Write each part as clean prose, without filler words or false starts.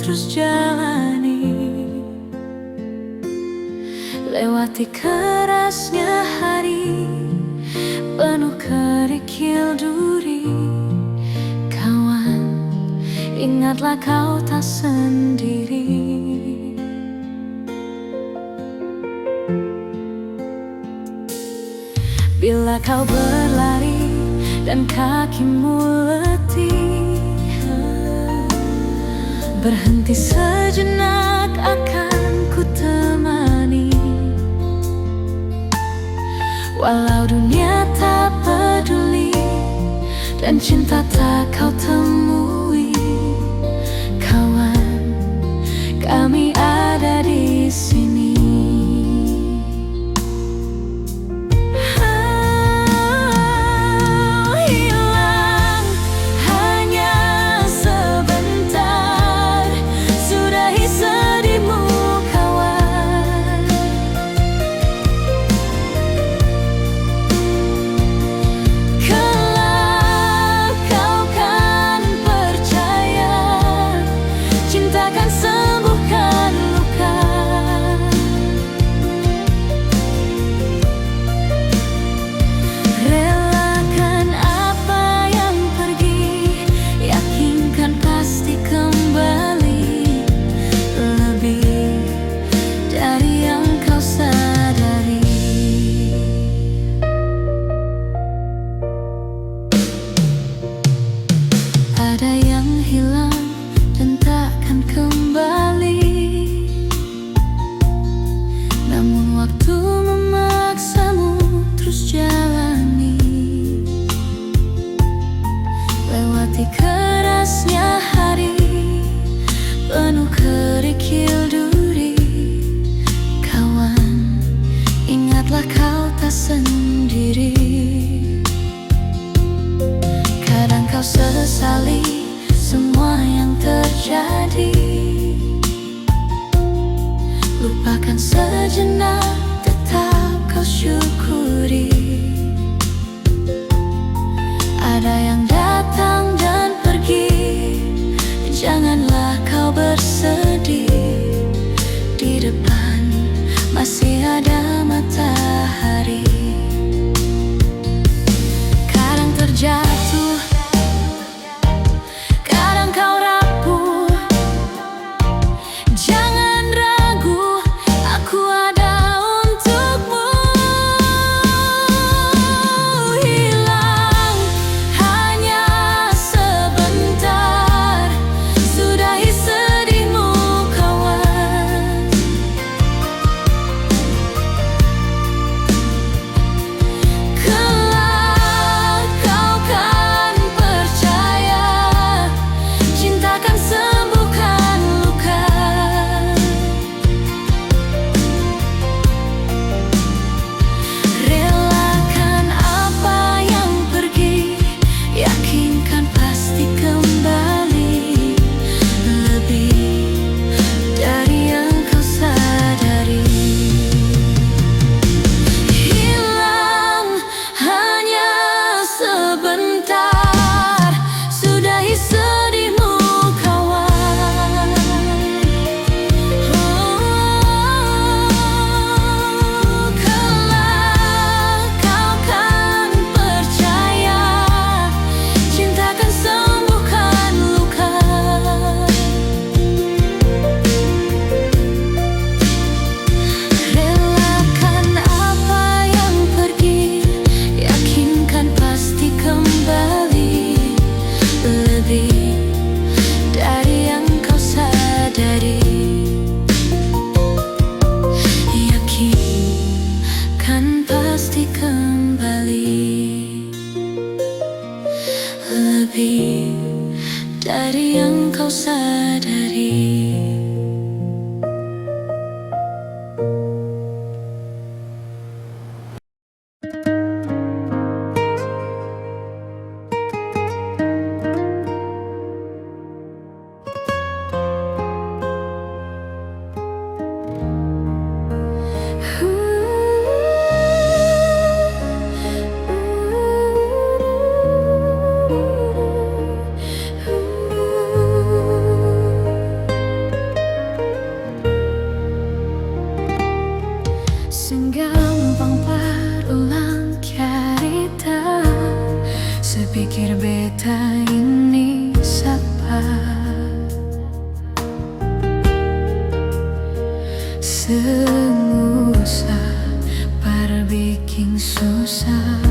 terus jalani, lewati kerasnya hari penuh kerikil duri. Kawan, ingatlah kau tak sendiri. Bila kau berlari dan kakimu letih, berhenti sejenak, akan ku temani. Walau dunia tak peduli dan cinta tak kau temui, kawan, kami ada di sini. Hilang hanya sebentar, sudahi sedihmu kawan. Kelak kau kan percaya, cinta kan sembuhkan luka. Relakan apa yang pergi, yakinkan pasti kembali, lebih dari yang kau sadari. Ada yang hilang dan takkan kembali, namun waktu memaksamu terus jalani, lewati kerasnya hari penuh kerikil duri. Kawan, ingatlah kau tak sendiri. Kadang kau sesali semua yang terjadi, lupakan sejenak, tetap kau syukuri. Ada yang datang dan pergi, janganlah kau bersedih. Di depan masih ada matahari. Kadang terjatuh, kadang kau rapuh, jangan ragu, aku ada untukmu. Hilang hanya sebentar, sudahi sedihmu kawan. Kelak kau kan percaya, cinta kan sembuhkan luka. Relakan apa yang pergi, yakinkan pasti kembali, lebih dari yang kau sadari. Hilang hanya sebentar, sudahi sedihmu kawan. Kelak kau kan percaya, cinta kan sembuhkan luka. Relakan apa yang pergi, yakinkan pasti kembali, lebih dari yang kau sadari. Yakinkan pasti kembali, lebih dari yang kau sadari. Sengusah perbikin susah,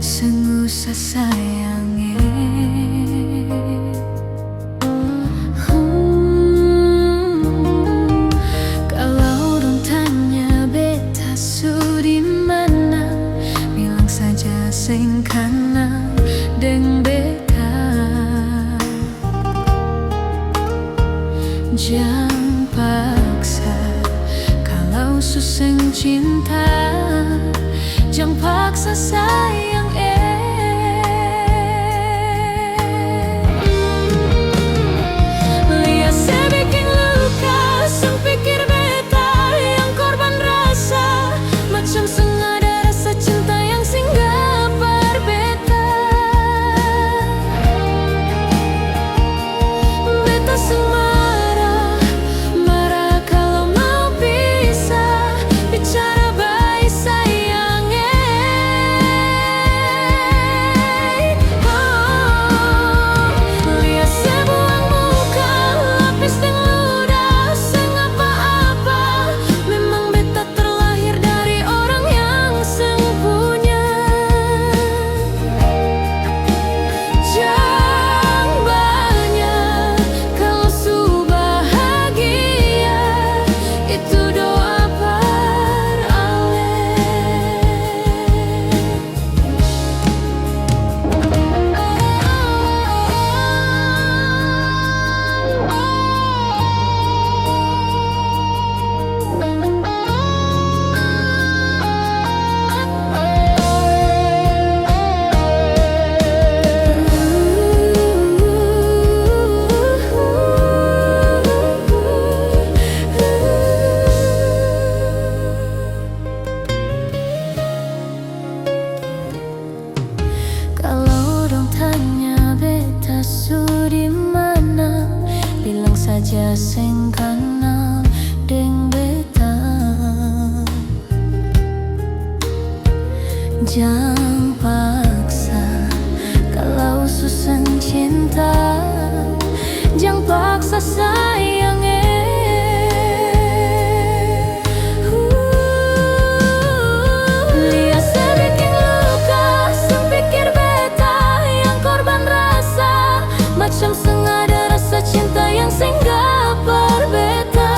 sengusah sayangnya. Kalau dong tanya beta su di mana, bilang saja sing kana deng beta. Jangan paksa kalau susah cinta, jangan paksa sayang lihat saya bikin luka, sang pikir beta yang korban rasa, macam sengaja rasa cinta yang singgah berbeta. Beta semua saja sing kenal deng beta. Jangan paksa kalau susah cinta, jangan paksa sayang lihat saya bikin luka, sang pikir beta yang korban rasa, macam sengaja rasa cinta yang singgah berbeta.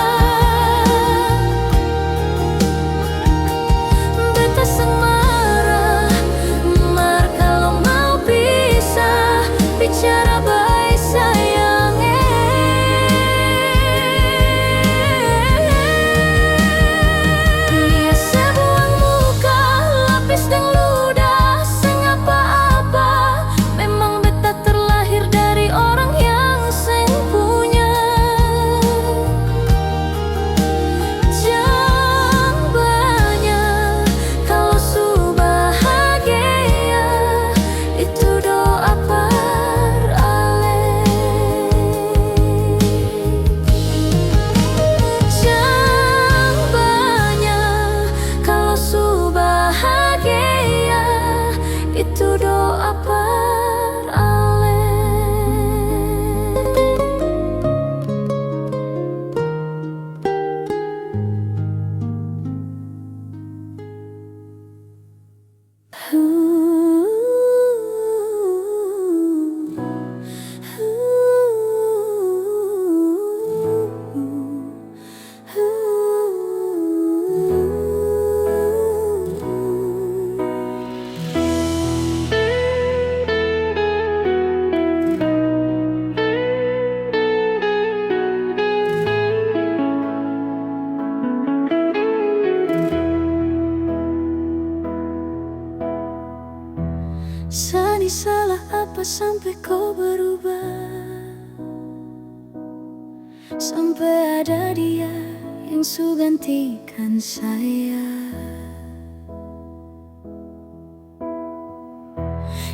Beta sang marah kalau mau pisah, bicara baik sayang lihat saya buang muka, lapis dan ludah, seng apa-apa, memang beta terlahir dari orang yang seng punya. Jangan banyak kalau su bahagia, itu doa perale. Jangan banyak kalau su bahagia, itu doa perale. Sani salah apa sampai kau berubah, sampai ada dia yang su gantikan saya.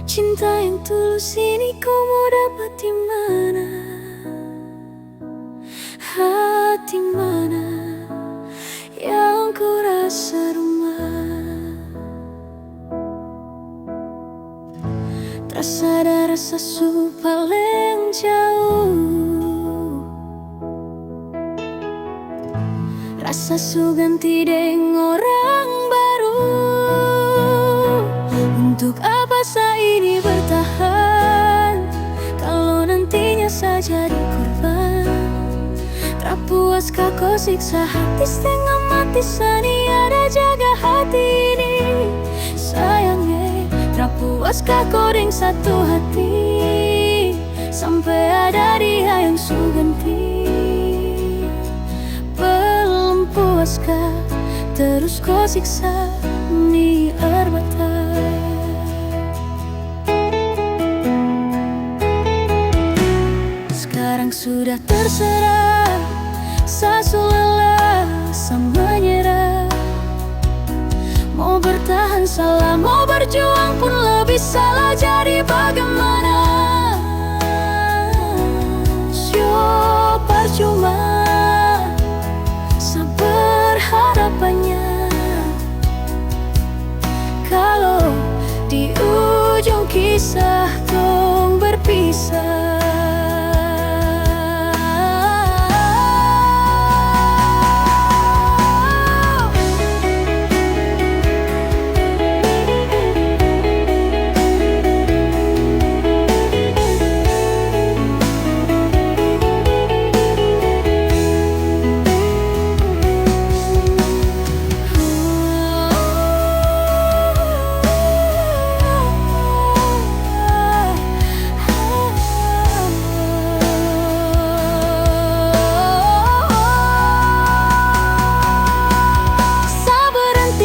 Cinta yang tulus ini kau mau dapat di mana? Hati mana yang ku rasa rumah? Terasa ada rasa su paling jauh, Rasa su ganti deng orang baru. Untuk apa saya ini bertahan kalau nantinya saya jadi korban? Tak puaskah kau siksa hati setengah mati, sani ada jaga hati ini. Sayangnya tak puaskah kau deng satu hati, sampai ada dia yang su ganti. Belum puaskah terus kau siksa ni erbatai. Sekarang sudah terserah, saya lelah, saya menyerah. Mau bertahan salah, mau berjuang pun lebih salah. Jadi bagaimana? Syo percuma saya berharapannya, kalau di ujung kisah dong berpisah.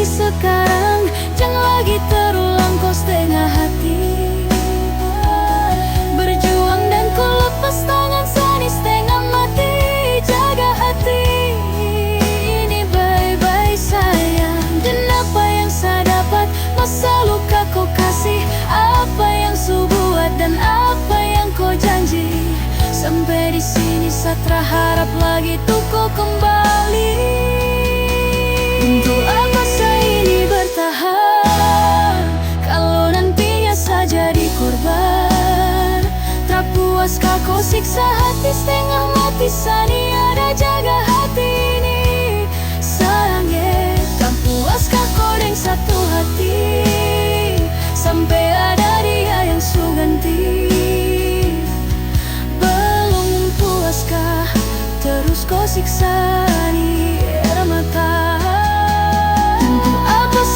Sekarang jangan lagi terulang kau setengah hati. Berjuang dan ku lepas tangan sani setengah mati. Jaga hati ini baik-baik sayang. Dan apa yang saya dapat, masa luka kau kasih. Apa yang su buat dan apa yang kau janji. Sampai di sini saya terharap lagi tuh kau kembali. Untuk apa saya ini bertahan kalau nantinya saya jadi korban? Tak puaskah kau siksa hati setengah mati, sani ada jaga hati ini. Sayangnya tak puaskah kau deng satu hati, sampai ada dia yang su ganti. Belum puaskah terus kau siksa ni air mata?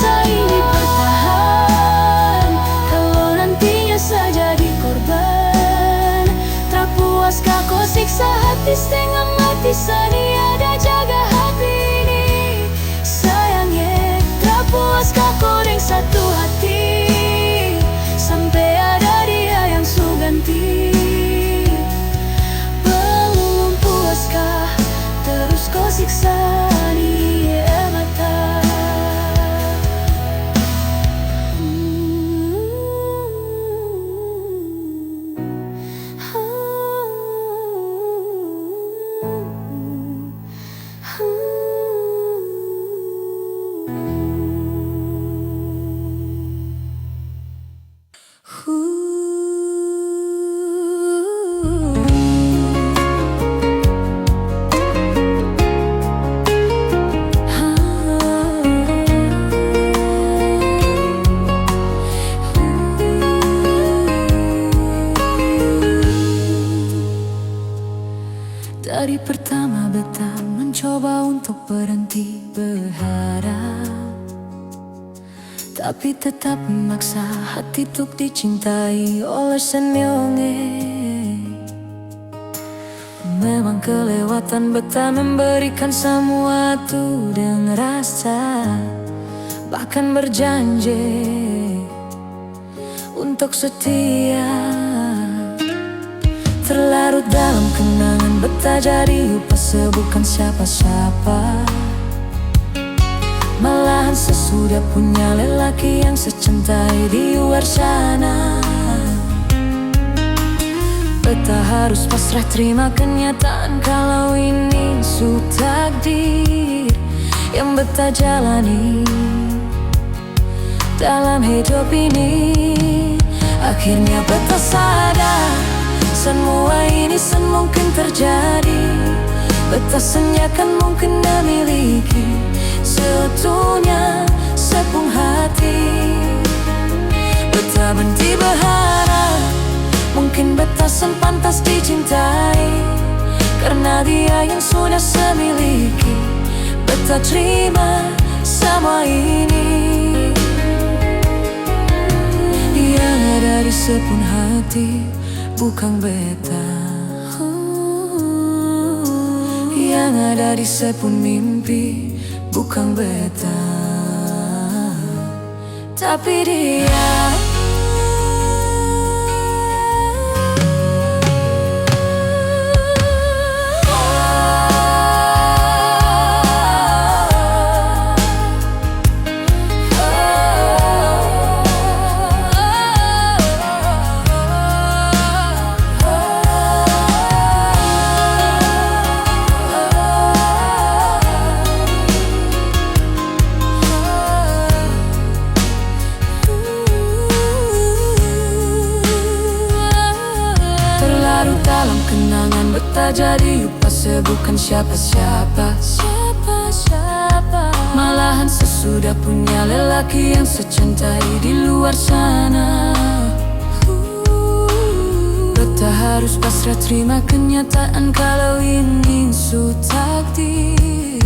Saya ini bertahan kalau nantinya saya jadi korban. Tak puaskah kau siksa hati setengah mati, sani ada jaga hati ini. Sayangnya tak puaskah kau deng satu hati, sampai ada dia yang su ganti. Belum puaskah terus kau siksa ni mata? Dari pertama beta mencoba untuk berhenti berharap, tapi tetap memaksa hati untuk dicintai oleh senyumnya. Memang kelewatan beta memberikan semua itu dengan rasa, bahkan berjanji untuk setia. Terlarut dalam kenangan beta jadi lupa bukan siapa-siapa. Malahan sesudah punya lelaki yang secintai di luar sana. Beta harus pasrah terima kenyataan kalau ini su takdir yang beta jalani dalam hidup ini. Akhirnya beta sadar semua ini mungkin terjadi. Beta senja kan mungkin memiliki seutuhnya sepung hati. Beta berhenti berharap, mungkin beta pantas dicintai, karena dia yang sudah semiliki. Beta terima semua ini. Yang ada di sepung hati bukan beta, yang ada di sepung mimpi bukan beta, tapi dia. Dalam kenangan beta jadi lupa bukan siapa-siapa. Malahan sesudah punya lelaki yang secintai di luar sana. Beta harus pasrah terima kenyataan kalau ini su takdir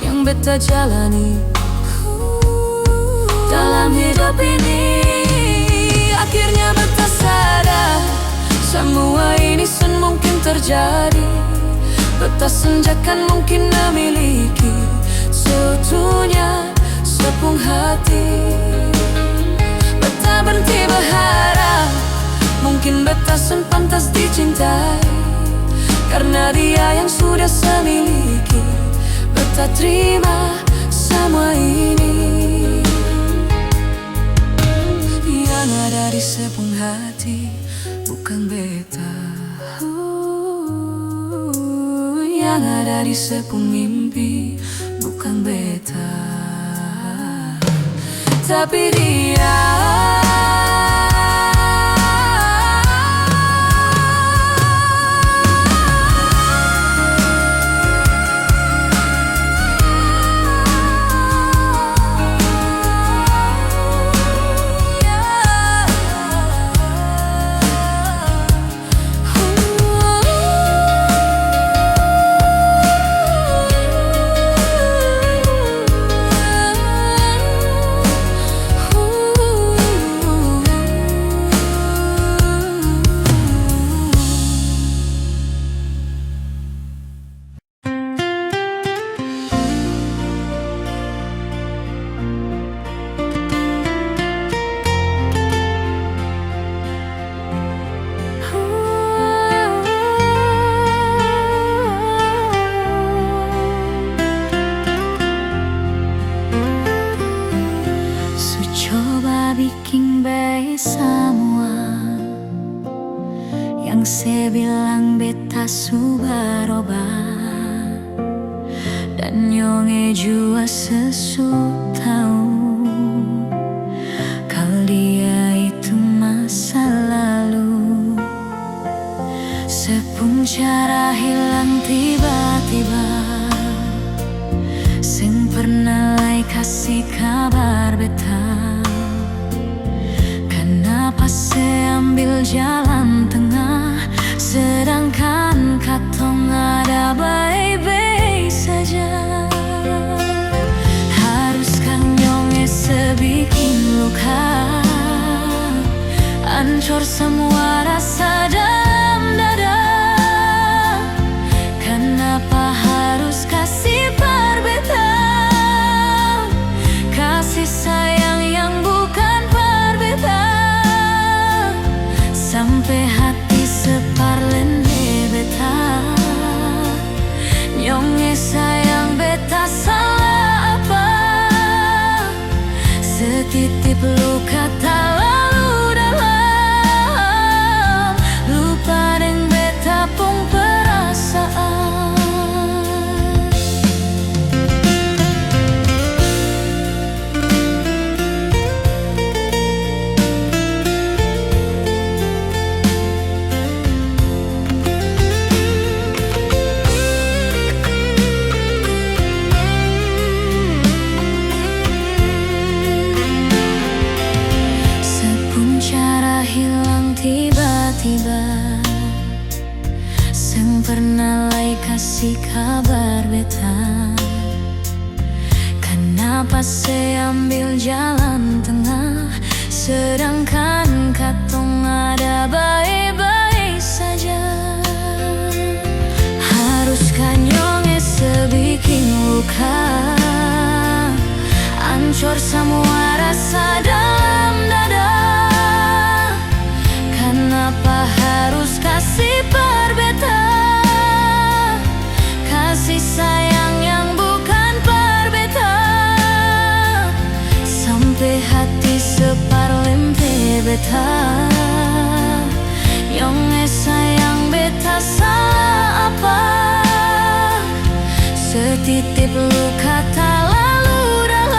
yang beta jalani dalam hidup ini. Akhirnya beta sadar semua ini mungkin terjadi. Beta senja kan mungkin memiliki seutuhnya sepung hati. Beta berhenti berharap, mungkin beta pantas dicintai, karena dia yang sudah semiliki. Beta terima semua ini. Yang ada di sepung hati bukan beta, yang ada di sepung mimpi bukan beta, tapi dia. Bikin baik semua yang saya bilang beta subaroba, dan nyonge jua sesu tahu kalau dia itu masa lalu. Sepung cara hilang tiba-tiba, sing pernah lai kasih kabar beta. Kenapa saya ambil jalan tengah, sedangkan katong ada baik-baik saja. Haruskah nyonge sebikin luka, hancur semua rasa dalam dada? Kenapa harus kasih berbeda, kasih sayang yang bukan berbeda, sampai hati separlende. seng pernah lay kasih kabar beta. Kenapa saya ambil jalan tengah, sedangkan katong ada baik-baik saja. Haruskah nyonge sebikin luka, ancur semua rasa dalam dada. Kenapa harus kasih perbeta, kasih sayang yang bukan perbeta, sampai hati separ lempe beta. Yonge sayang beta salah apa, setitip luka tak lalu dalam,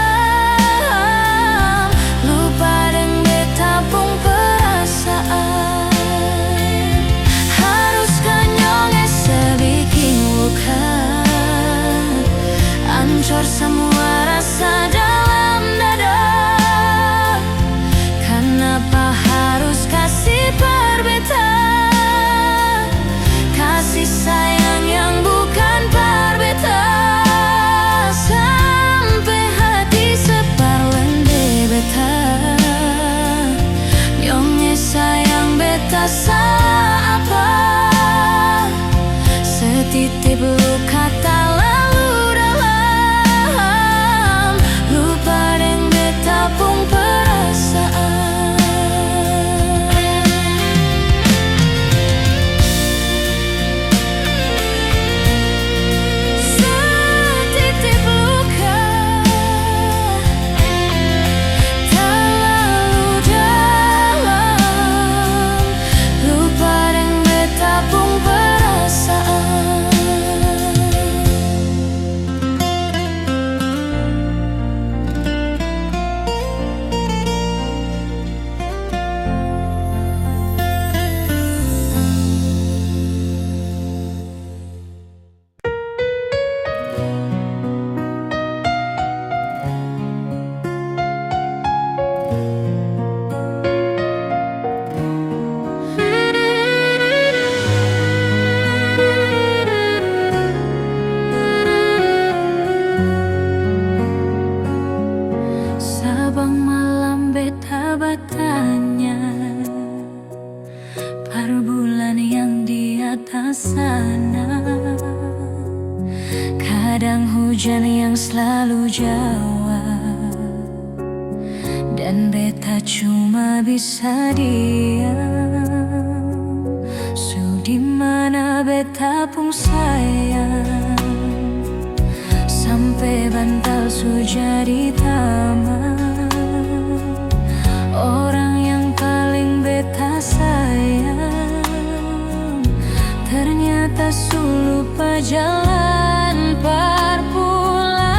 lupa deng beta pung perasaan. Haruskah nyonge sebikin luka, ancur semua rasa dalam dada. Kenapa harus kasih perbeta, kasih sayang yang bukan perbeta, sampai hati separ lende beta. Yonge sayang beta salah apa, setitip luka tak lalu dalam, lupa deng beta pung perasaan. Setitip luka tak lalu dalam, lupa deng beta pung perasaan. Sabang malam beta bertanya, par bulan yang di atas sana. Kadang hujan yang selalu jawab, dan beta cuma bisa diam. Di mana beta pung sayang, sampai bantal su jadi taman. Orang yang paling beta sayang, ternyata su lupa jalan perpulang.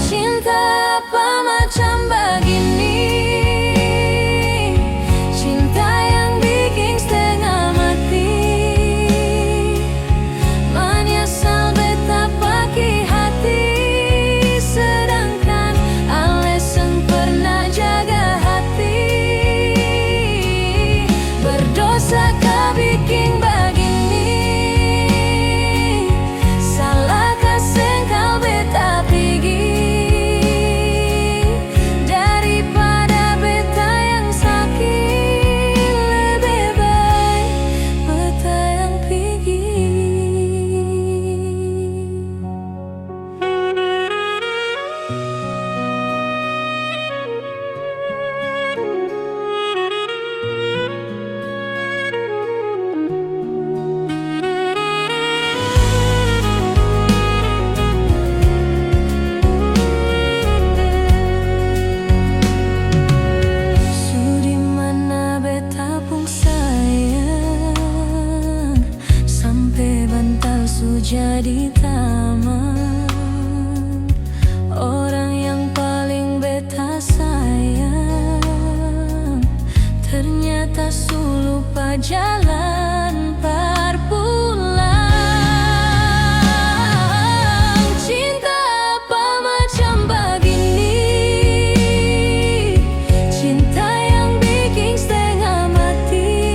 Cinta apa macam begini, cinta yang bikin setengah mati. Menyesal beta pakai hati, sedangkan ale seng pernah jaga hati. Berdosa kah bikin begini, salahkah seng kau beta pergi, daripada beta yang sakit, lebih baik beta yang pergi. Sudi mana beta pung sayang, sampai bantal su jadi taman. Orang yang paling beta sayang, ternyata su lupa jalan perpulang. Cinta apa macam begini, cinta yang bikin setengah mati.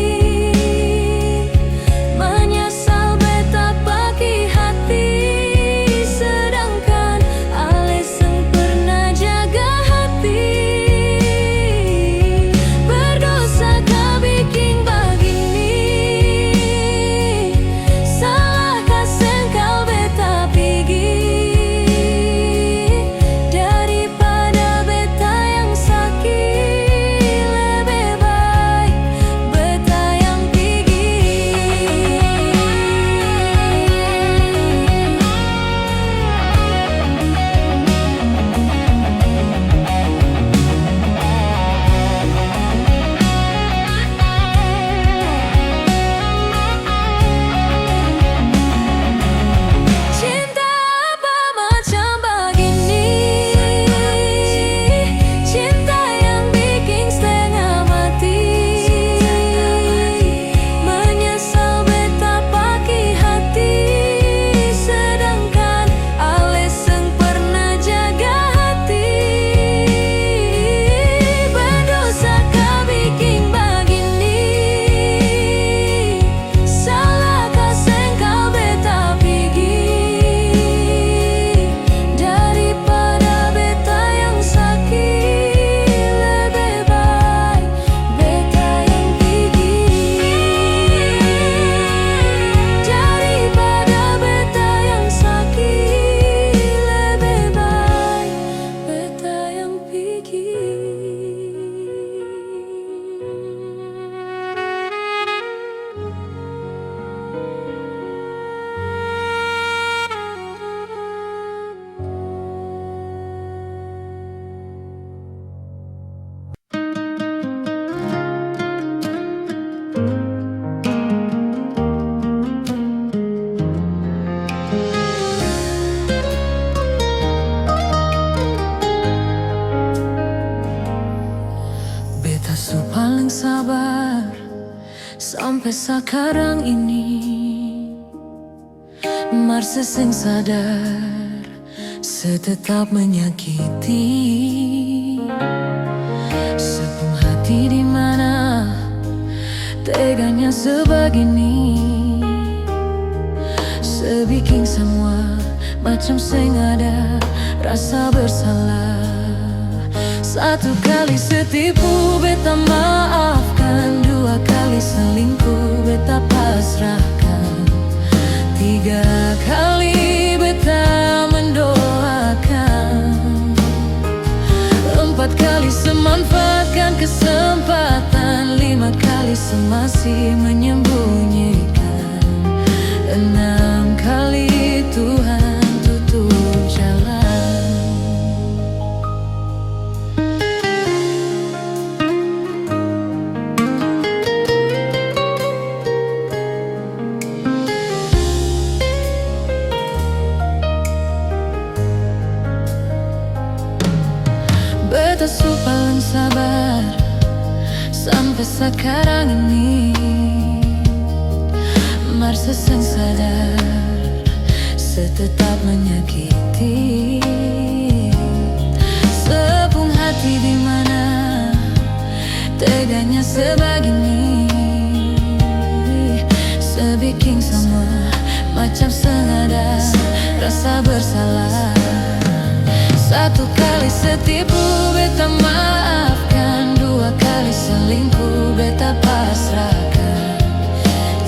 sampai sekarang ini Marse sing sadar setetap menyakiti sepenuh hati di mana teganya sebegini sebikin semua macam sing ada rasa bersalah. Satu kali setipu beta maafkan, dua kali selingkuh beta pasrahkan, tiga kali beta mendoakan, empat kali semanfaatkan kesempatan, lima kali semasih menyembunyikan, enam kali Tuhan tutup jalan. Beta su paling sabar sampai sekarang ini Marse sing sadar setetap menyakiti sepenuh hati di mana teganya sebegini sebikin semua macam sengaja rasa bersalah. Satu kali setipu beta maafkan, dua kali selingkuh beta pasrahkan,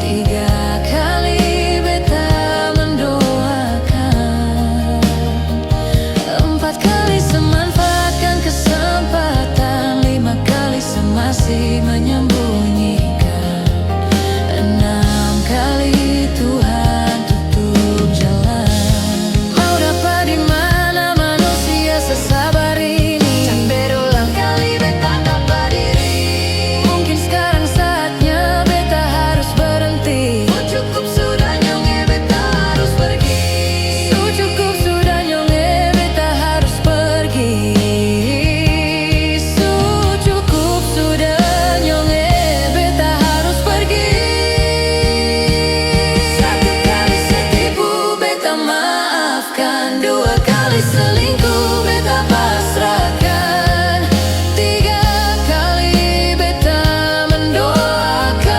tiga kali beta mendoakan, empat kali semanfaatkan kesempatan, lima kali semasih menyembunyikan, enam kali Tuhan tutup jalan. Mau dapat di mana sesabar ini, tak berulang kali beta dapat diri. Mungkin sekarang saatnya beta harus berhenti. Cukup sudah nyonge beta harus pergi. Cukup sudah nyonge beta harus pergi. Cukup sudah nyonge beta harus pergi. Satu kali setipu beta maafkan, dua kali selingkuh beta pasrahkan, tiga kali beta mendoakan,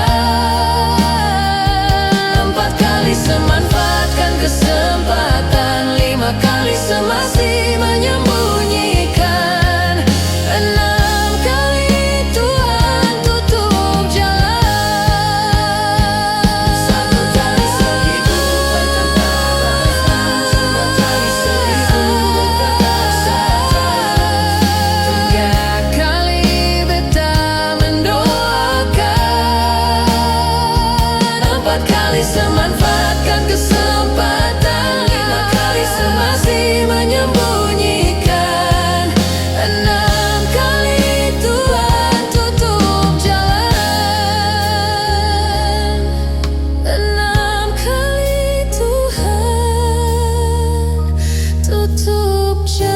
empat kali semanfaatkan kesempatan, lima kali semasih menyembunyikan, enam kali Tuhan tutup jalan. Satu kali sehidup bertanpa balasan, empat kali seribu beta pasrahkan, tiga kali beta mendoakan, empat kali semanfaatkan kesempatan, lima kali semasih menyembunyikan, enam kali Tuhan tutup jalan, enam kali Tuhan tutup jalan.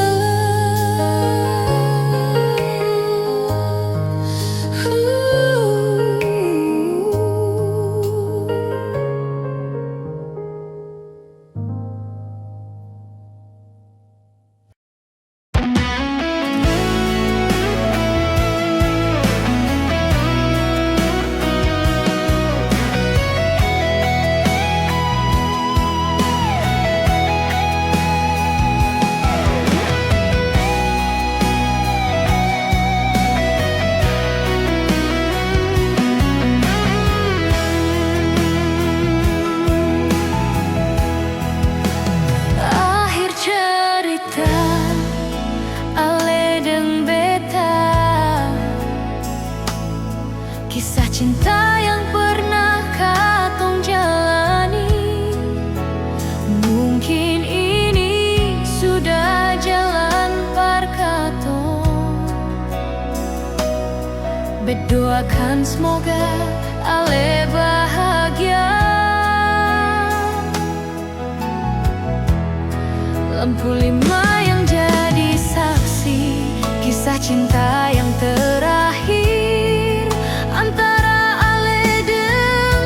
Akhir cerita Ale deng beta, kisah cinta yang pernah katong jalani. Mungkin ini sudah jalan par katong. Berdoakan semoga Ale bahagia. Lampu lima yang jadi saksi kisah cinta yang terakhir antara Ale deng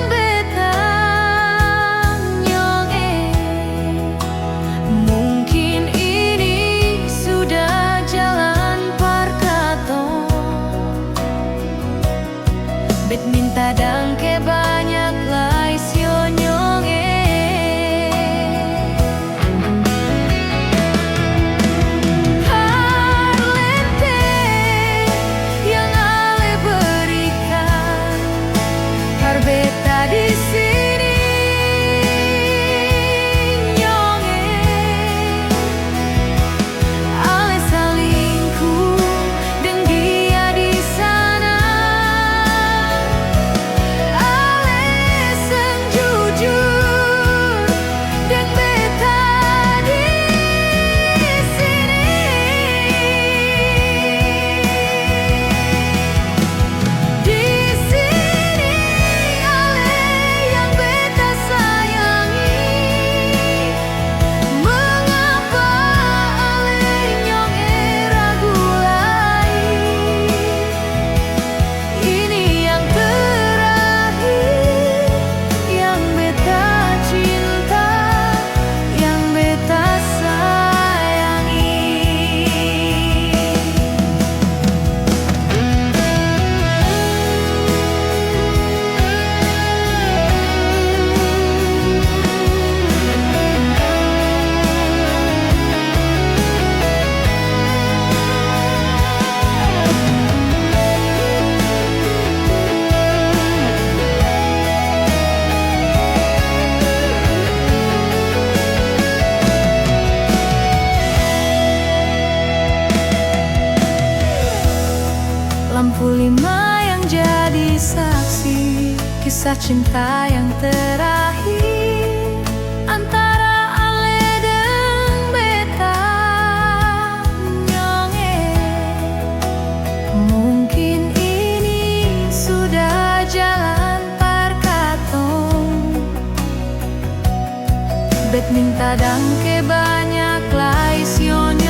kisah cinta yang terakhir antara Ale dan beta nyonge. Mungkin ini sudah jalan parkatong. Bet minta dangke banyak lais nyonge.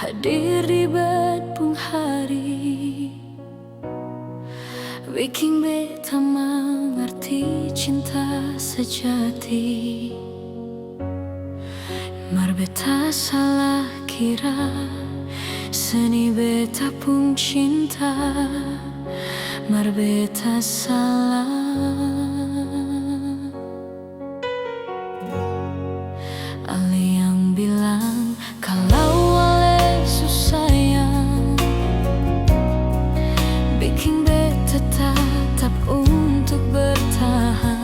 Hadir di betung hari, bikin beta mengerti cinta sejati. Mar beta salah kira, seni beta pun cinta. Mar beta salah. Ale yang bilang kalau Ale susayang, bikin beta tetap untuk bertahan.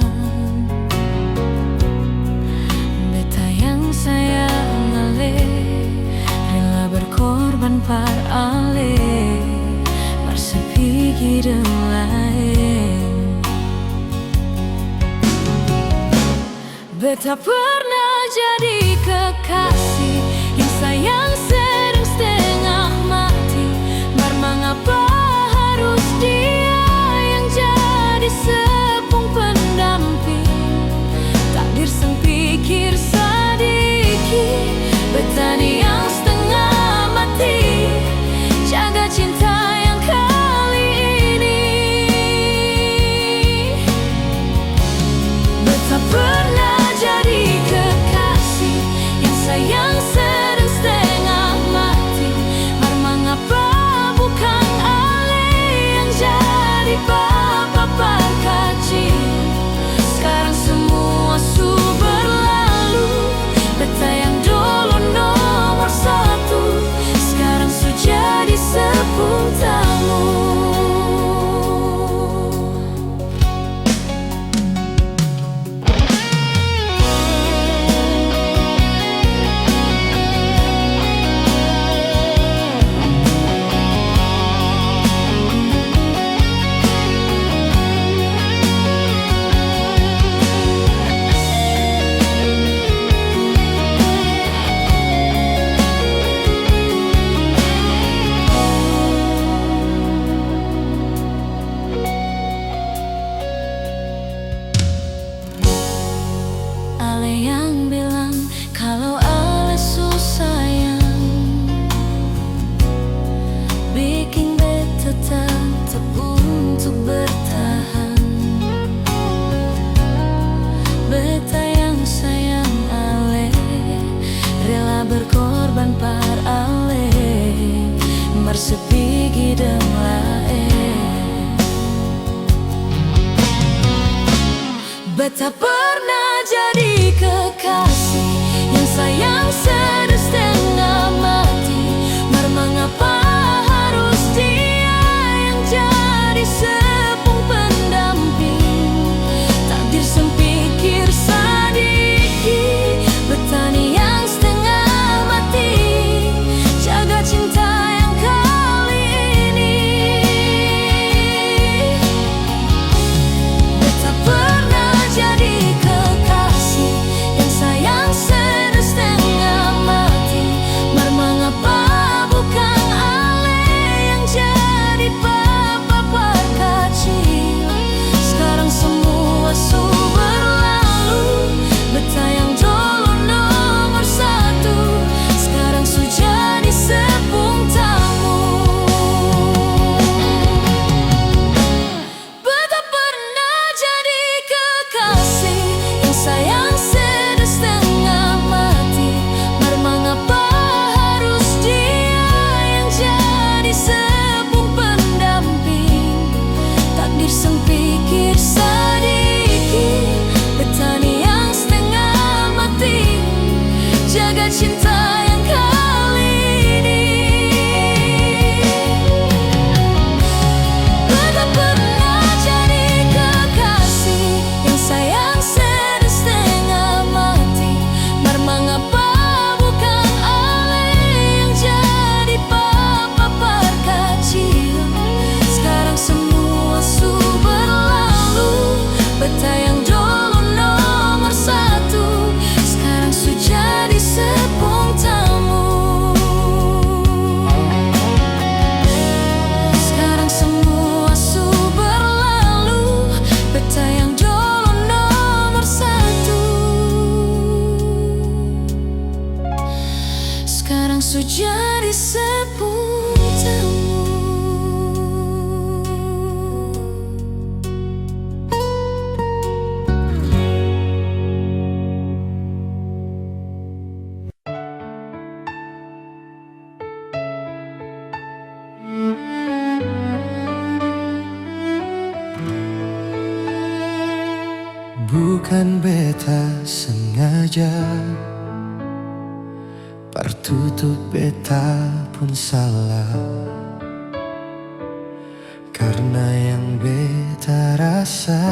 Beta yang sayang Ale, rela berkorban par Ale, mar sepigi dan lain. Beta pernah jadi kekasih yang sayang sedang setengah mati. Mar mengapa harus dia yang jadi sepung pendamping? Takdir sang pikir sedikit, betani yang setengah mati, jaga cinta yang kali ini. Beta pernah jadi kekasih yang sayang sepigi demlae. Beta pernah jadi kekasih yang sayang sedang setengah mati. Mar mengapa harus dia yang jadi sepung pendamping? Takdir sempikir sadiki, betani yang setengah mati. Jaga cinta yang kali ini. Beta pernah jadi kekasih yang sayang sedang setengah mati. Mar mengapa bukan ale yang jadi papa perkacil? Sekarang semua su berlalu. Beta yang dulu nomor satu, sekarang su jadi sepung tamu. Beta pernah jadi kekasih yang sayang sedang setengah mati. Mar mengapa harus dia yang jadi sepung pendamping? Takdir sempikir sadiki, betani yang setengah mati. Jaga cinta yang kali ini. Beta pernah jadi kekasih yang sayang sedang setengah mati. Mar mengapa bukan ale yang jadi papa perkacil? Sekarang semua su berlalu. Beta yang dulu nomor satu, sekarang su jadi sepung tamu. Sekarang semua su berlalu. Beta yang dulu nomor satu, sekarang su jadi sepung tamu. Bukan beta sengaja, partutup beta pun salah. Karena yang beta rasa,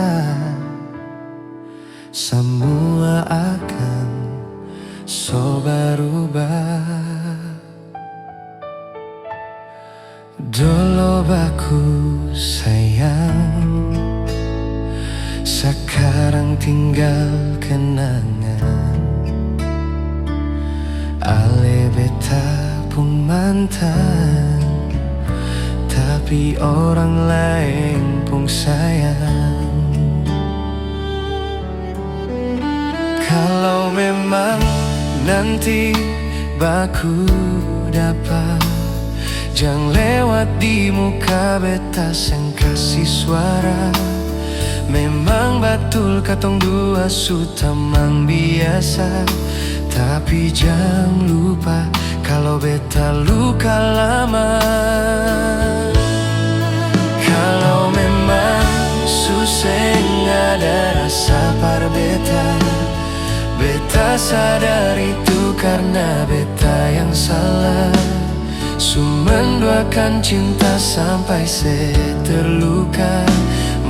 semua akan so berubah. Dulu baku sayang, sekarang tinggal kenangan. Ale beta pun mantan, tapi orang lain pun sayang. Kalau memang nanti baku dapat, jangan lewat di muka beta yang kasih suara. Memang betul katong dua su tamang biasa, tapi jangan lupa kalau beta luka lama. Kalau memang susah ada rasa par beta, beta sadar itu karena beta yang salah. Su menduakan cinta sampai saya terluka.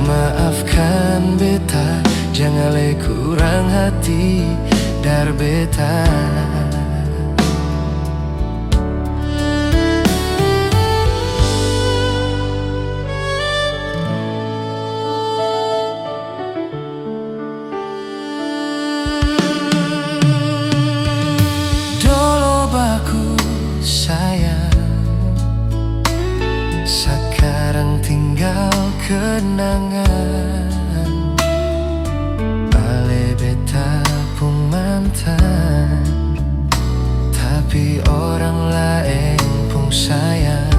Maafkan beta, jangan le kurang hati dar beta. Dulu baku sayang, sekarang tinggal kenangan. Ale beta pun mantan, tapi orang lain pun sayang.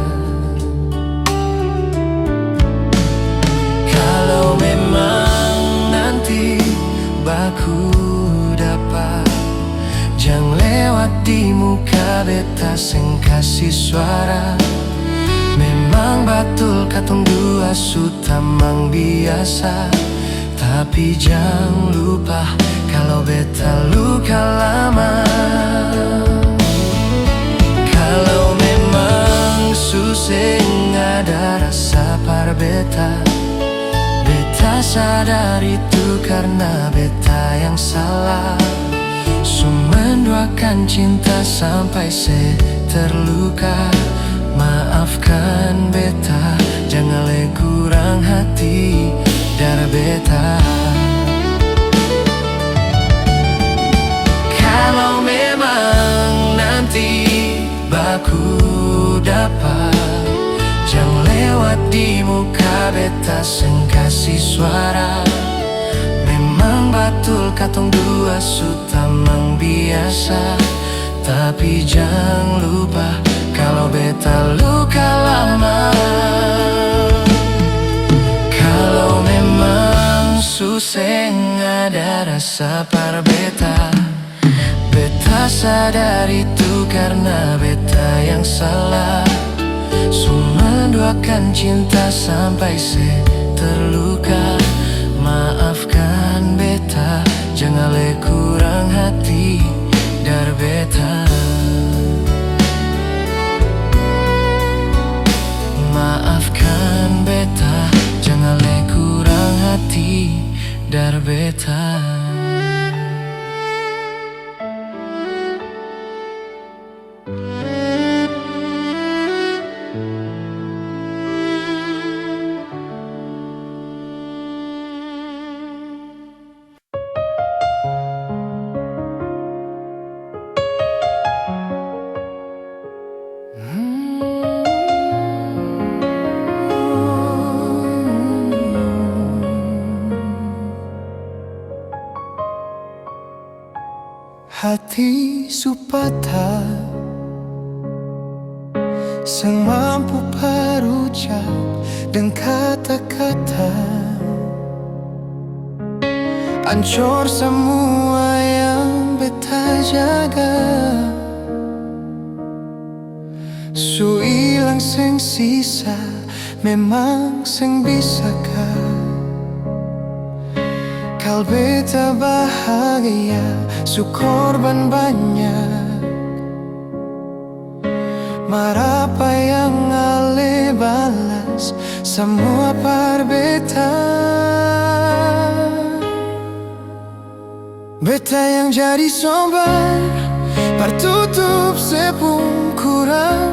Kalau memang nanti baku dapat, jangan lewat di muka beta sing kasih suara. memang batul katong dua sudah mang biasa. Tapi jangan lupa kalau beta luka lama. Kalau memang susah ada rasa par beta, beta sadar itu karena beta yang salah. Menduakan cinta sampai terluka. Maafkan beta, jangan le kurang hati dari beta. Kalau memang nanti baku dapat, jangan lewat di muka beta seng kasih suara. Memang batul katong dua sudah mang biasa. Tapi jangan lupa kalau beta luka lama. Kalau memang susah ada rasa par beta, beta sadar itu karena beta yang salah. Menduakan cinta sampai terluka. Maafkan beta, jangan le kurang hati dari beta. Maafkan beta, jangan le kurang hati dari beta. Hati supata sang mampu berucap dan kata-kata, hancur semua yang beta jaga. Su ilang sing sisa, memang sing bisakah kal beta bahagia, su korban banyak. Marapa yang ale balas semua par beta. Beta yang jadi sobar, partutup sepung kurang.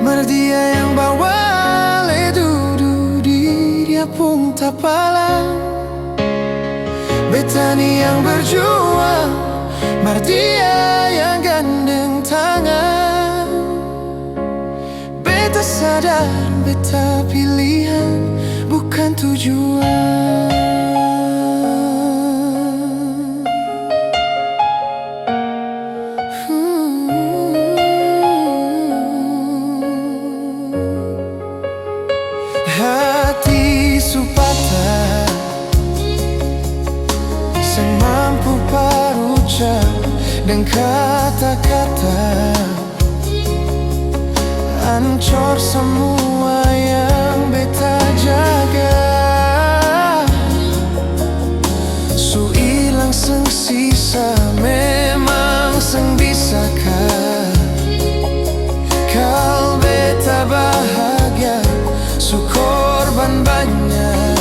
Merdia yang bawa le dudu di dia pun tapalang. Beta ni yang berjuang, Mardia yang gandeng tangan. Beta sadar, beta pilihan bukan tujuan. Hati supata sang mampu berucap dan kata-kata, hancur semua yang beta jaga. Su ilang seng sisa, memang seng bisakah kal beta bahagia, su korban banyak.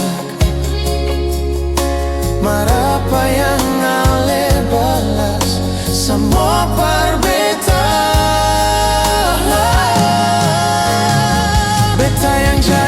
Marapa yang ale balas semua par beta. Beta yang jadi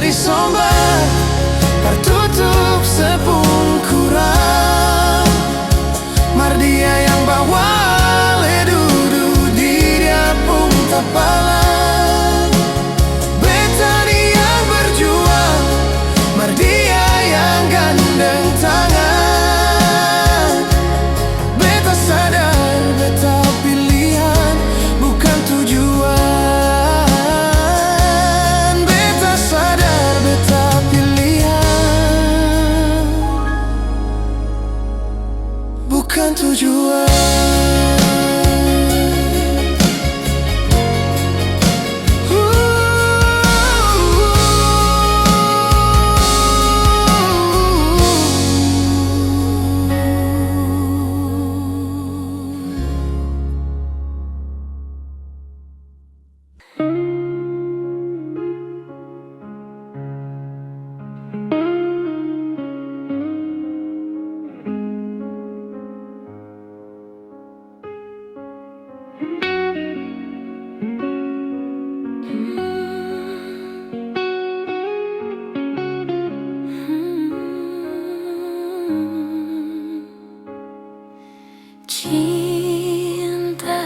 Cinta,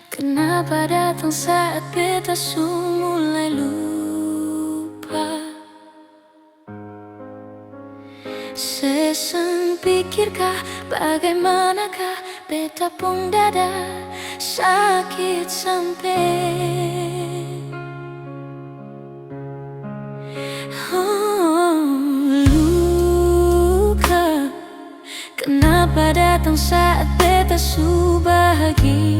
kenapa datang saat beta mulai lupa? Seseng pikirkah, bagaimanakah beta pun dada sakit sampai luka. Kenapa datang saat beta bahagia?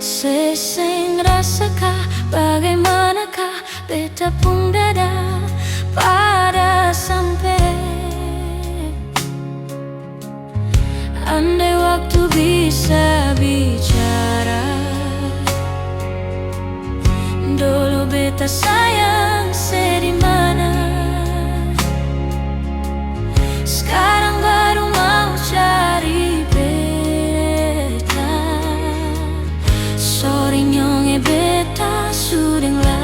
Seseng rasakah, bagaimanakah beta pun dada pada sampai. Andai waktu bisa bicara, dulu beta sayang sedimana. Sekarang baru mau cari beta. Sorry nyonge beta sudeng lah.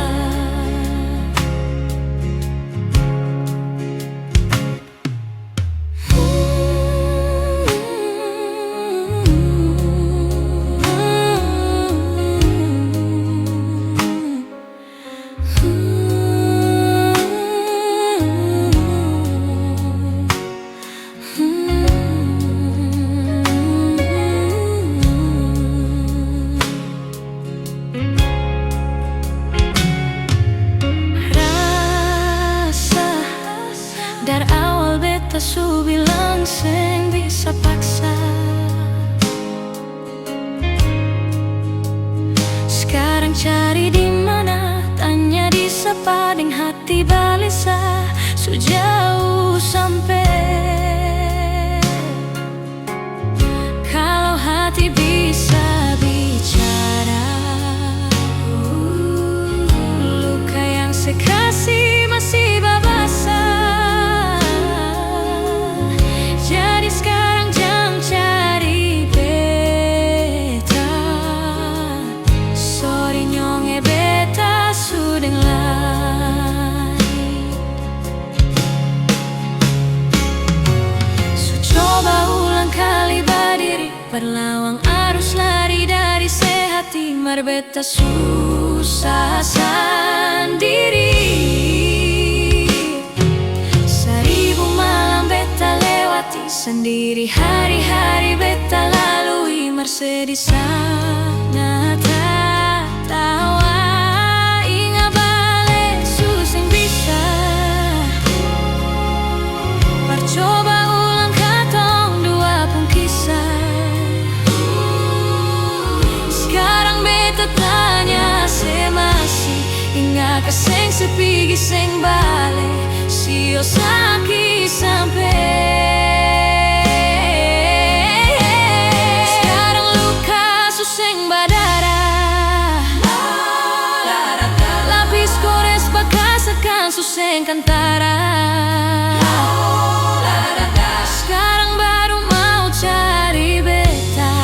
Dari awal beta bilang seng bisa paksa. Sekarang cari di mana, tanya di sepading hati balisa. Sejauh sampai, kalau hati bisa bicara, luka yang sekasih masih babasa. Berlawang arus lari dari sehati, mar beta susah sendiri. Seribu malam beta lewati sendiri, hari-hari beta lalui, mar sedih sangat tawa. Ingat balik susah bisa, percoba ulang katong dua pun kisah. Tanya semasi, ingat keseng sepigi seng bale, sio sakit sampai. Sekarang luka suseng badara, lapis gores bekas akan suseng kantara. Sekarang baru mau cari beta.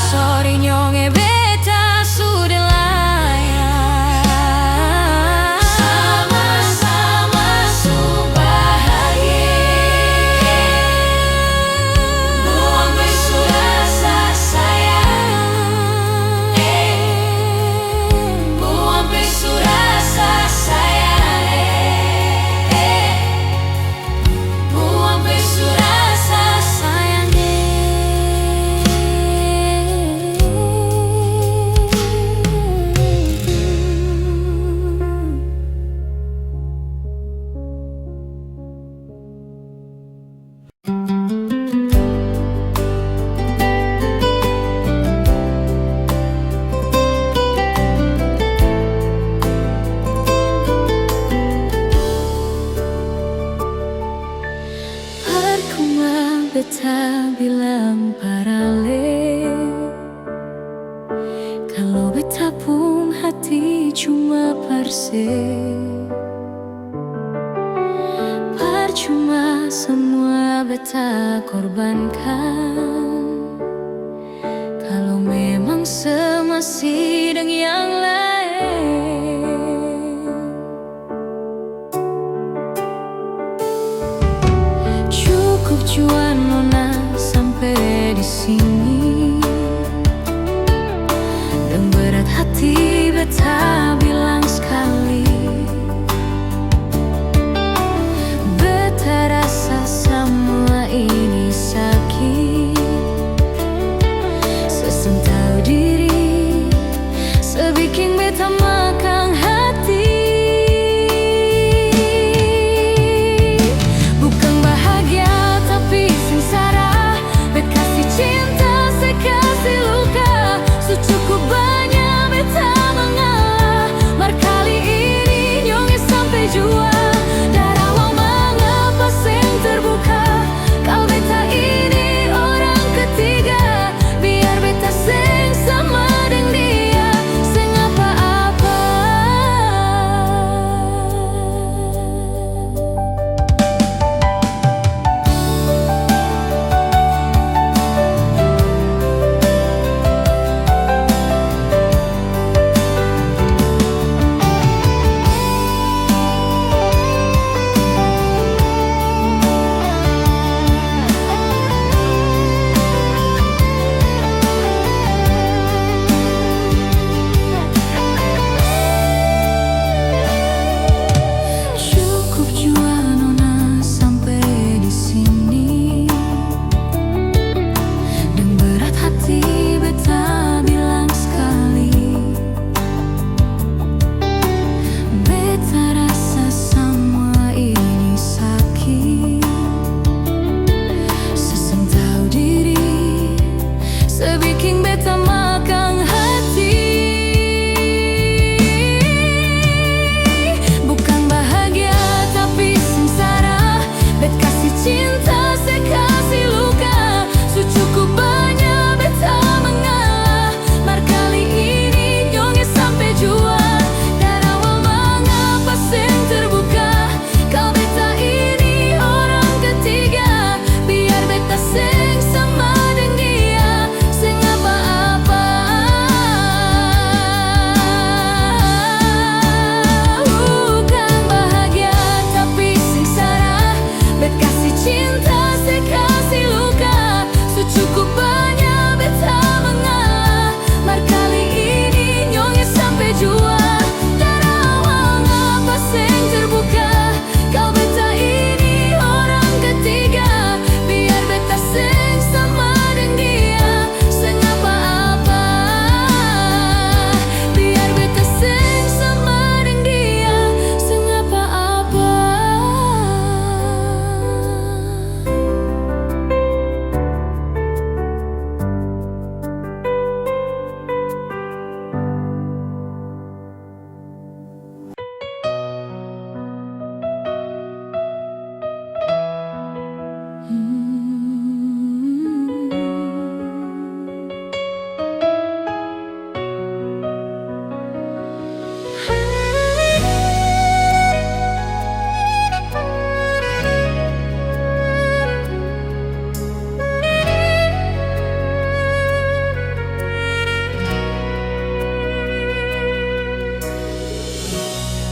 Sorry nyonge beta sudah layak. Sama-sama su bahagia. Buang besu rasa sayang. Buang besu rasa sayang. Buang besu rasa sayang. Percuma beta bilang parale, kalau beta pun hati cuma parse. Percuma semua beta korbankan, sini. Dan berat hati beta bilang sekali, beta rasa semua ini sakit. Seseng tahu diri, sebikin beta makan hati. Bukan bahagia tapi sengsara, bet kasih cinta sekasih luka. Secukup banyak beta mengalah, mar kali ini nyonge sampai jua. Darah mau mengapa sing terbuka, kau beta ini orang ketiga. Biar beta sing sama dengan dia, sing apa-apa. Cukup jua nona sampai di sini. Dan berat hati beta bilang sekali, beta rasa semua ini sakit. Seseng tahu diri, sebikin beta makan hati. Bukan bahagia tapi sengsara, bet kasih cinta sekasih luka. Secukup banyak beta mengalah, mar kali ini nyonge sampai jua. Darah mau mengapa sing terbuka, kau beta ini orang ketiga. Biar beta sing sama dengan dia, sing apa-apa. Bukan bahagia tapi sengsara, bet kasih cinta sekasih luka. Secukup banyak beta mengalah, mar kali ini nyonge sampai jua. Darah mengapa sing terbuka, kau beta ini orang ketiga. Biar beta sing sama dengan dia, sing apa-apa. Biar beta sing sama dengan dia, sing apa-apa.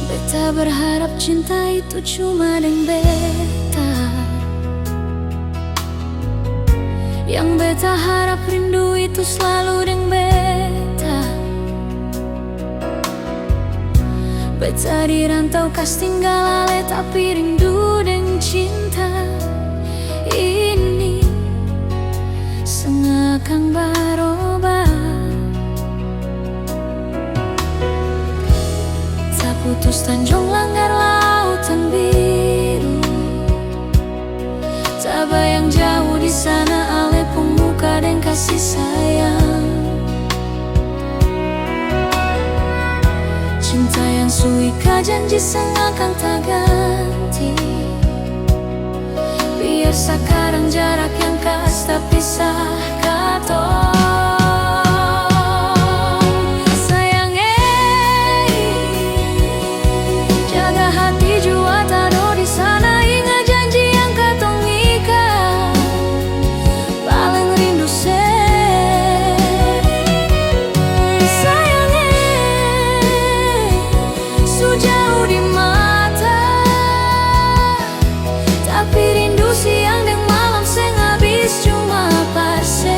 Beta berharap cinta itu cuma dengan beta. Yang beta harap rindu itu selalu dengan beta. Beta dirantau kas tinggal ale, tapi rindu dengan cinta ini sengakan berubah. Tak putus tanjung langgar lautan biru, tak bayang jauh di sana ale pemuka dan kasih sayang. Cinta yang suika janji sengakan tak ganti. Biar sekarang jarak yang kas tak pisah katong. Sayang jaga hati jua taruh di sana. Ingat janji yang katong ikat, paling rindu sayang sejauh di mata. Tapi rindu siang dan malam seng habis cuma parse.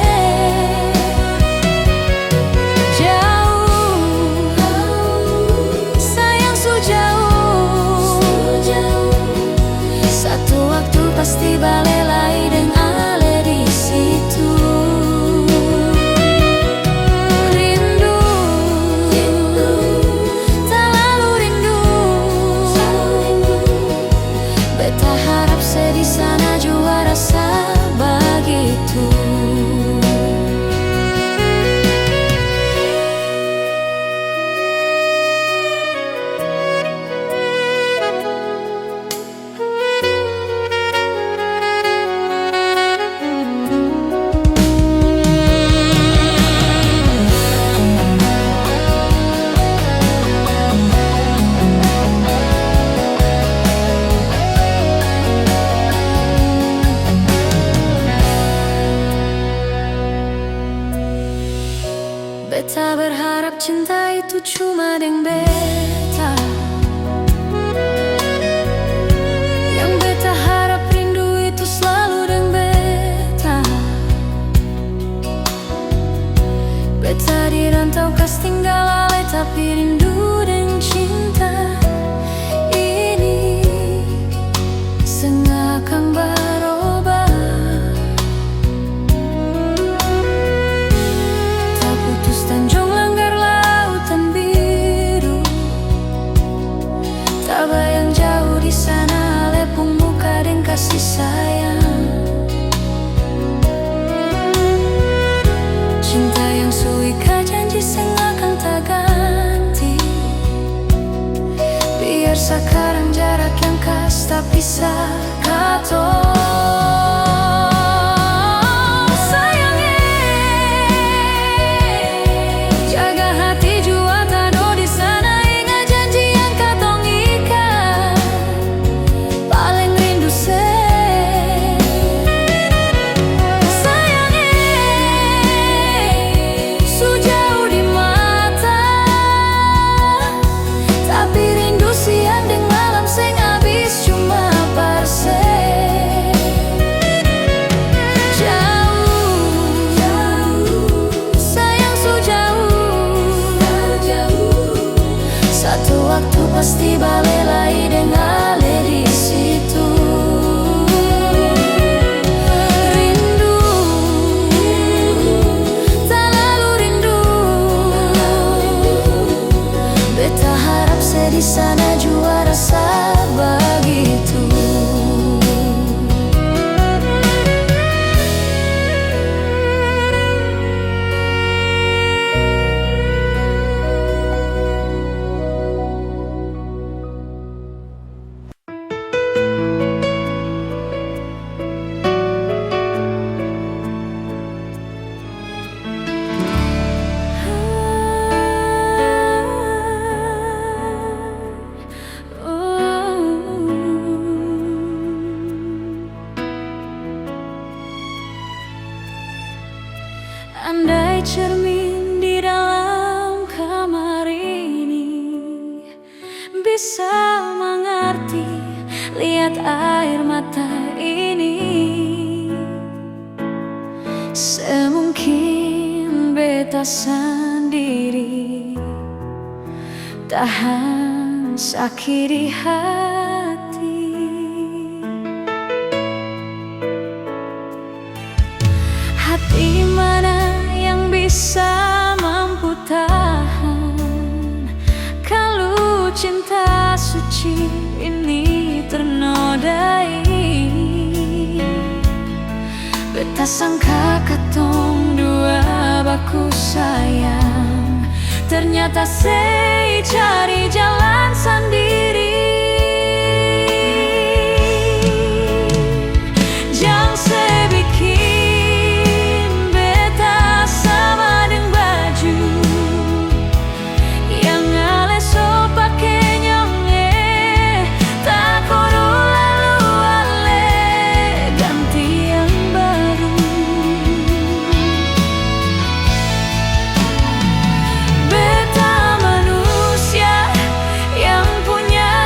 Beta berharap cinta itu cuma deng beta. Yang beta harap rindu itu selalu deng beta. Beta di rantau kas tinggal ale, tapi rindu dan cinta ini sengakang berubah. Tak putus tanjung langgar lautan biru, tak bayang jauh di sana lepung muka dan kasih sayang. Cinta yang suika janji sengakang tak ganti. Biar sekarang jarak yang kas tak pisah katong. Waktu pasti balelai dengan ale di situ. Rindu, tak lalu rindu. Beta harap sedih sana jua rasa begitu. Andai cermin di dalam kamar ini bisa mengerti, lihat air mata ini. Semungkin beta sendiri tahan sakit di hati. Hati mana yang bisa mampu tahan kalau cinta suci ini ternodai. Beta sangka katong dua baku sayang, ternyata sei cari jalan sendiri. Jangan sebikin beta sama deng baju yang ale so pake nyonge. Tak kudu lalu ale ganti yang baru. Beta manusia yang punya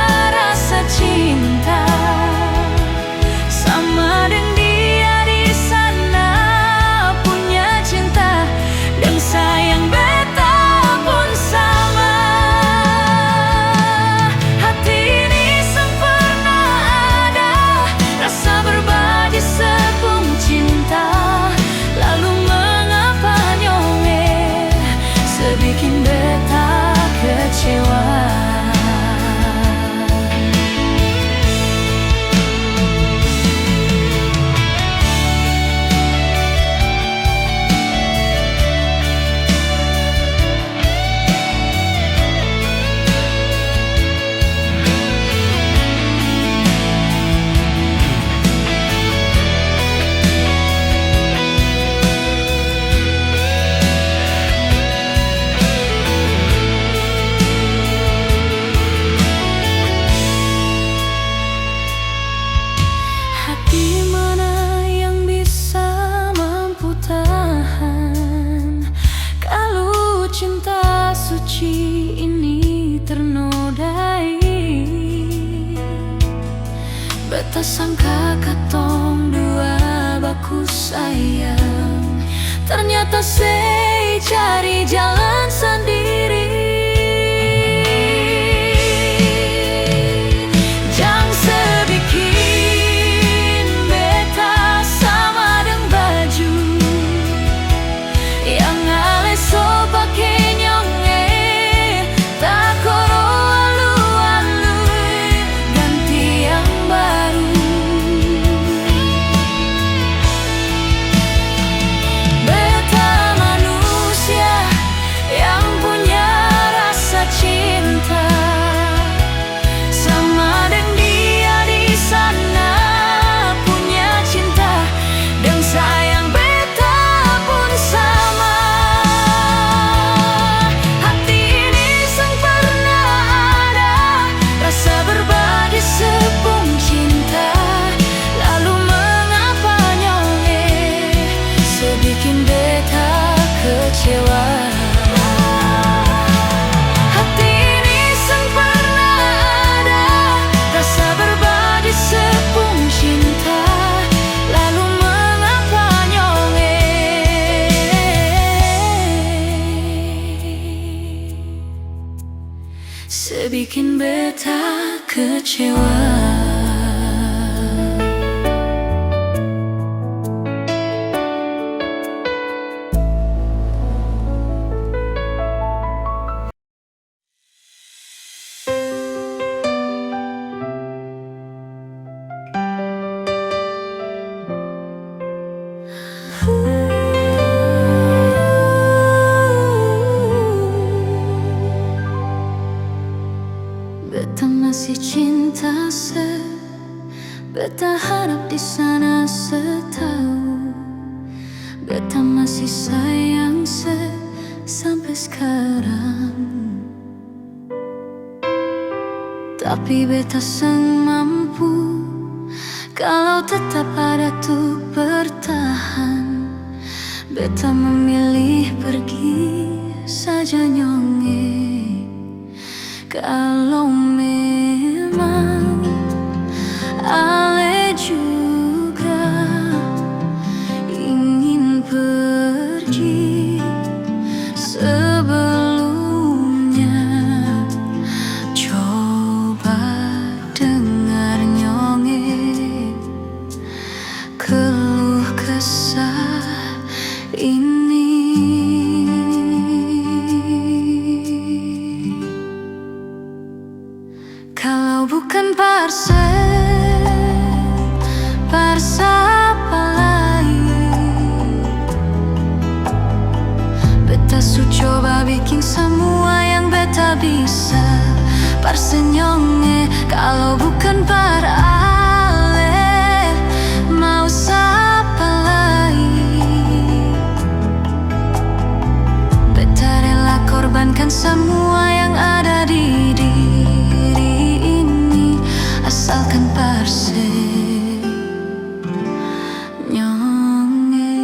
sangka katong dua baku sayang, ternyata saya cari jalan sendiri. Jang sebikin beta sama deng baju yang ale so pake nyonge, tak koro alu-alu ganti yang baru. Beta manusia yang punya rasa cinta, sama deng dia di sana punya cinta, dan sayang beta pun sama. Hati ini sang pernah ada rasa berbagi sepung cinta, lalu mengapa nyonge sebikin beta kecewa. Hati ini sang pernah ada rasa berbagi sepung cinta, lalu mengapa nyonge sebikin beta kecewa. Beta masih cinta beta harap di sana setahu. Beta masih sayang sampai sekarang. Tapi beta sang mampu kalau tetap ada tuh bertahan. Beta memilih pergi saja nyonge. Kalau memang ale juga ingin pergi, sebelumnya coba dengar nyonge keluh kesah ini. Kalau bukan parsa apa lain, beta su coba bikin semua yang beta bisa. Parsa nyonge kalau bukan par ale, mau siapa lain. Beta rela korbankan semua yang ada di diri ini, asalkan parse nyonge.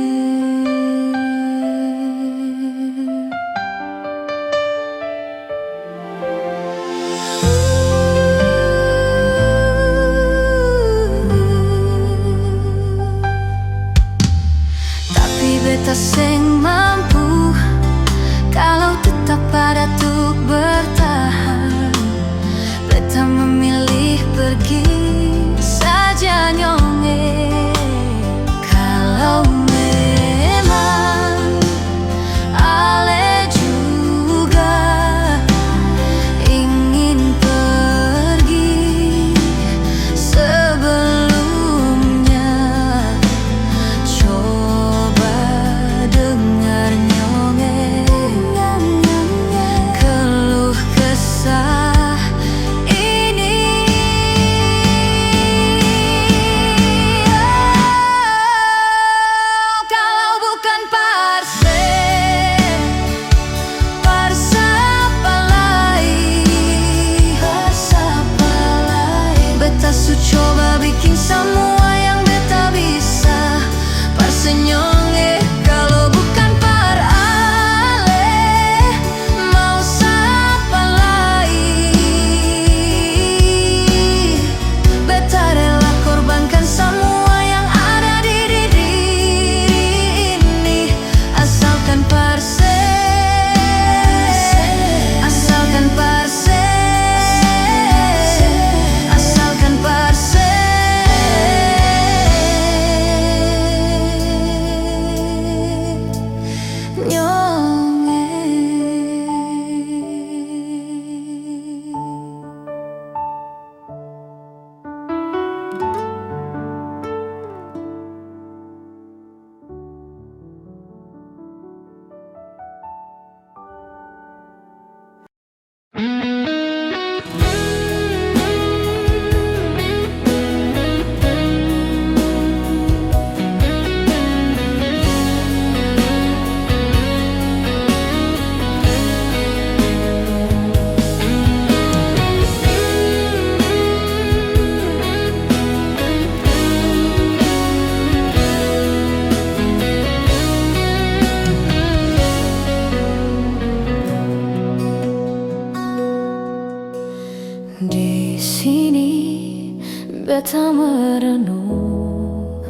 Di sini beta merenung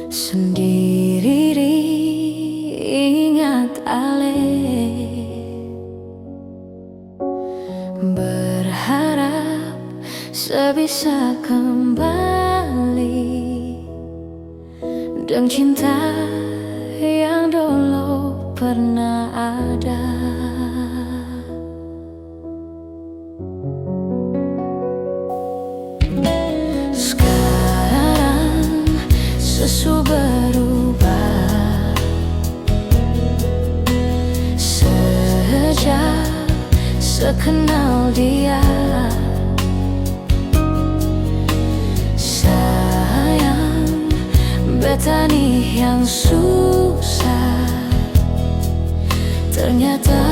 sendiri, ingat ale, berharap sebisa kembali dengan cinta yang dulu pernah ada. Sesu berubah sejak sekenal dia. Sayang, beta nih yang susah, ternyata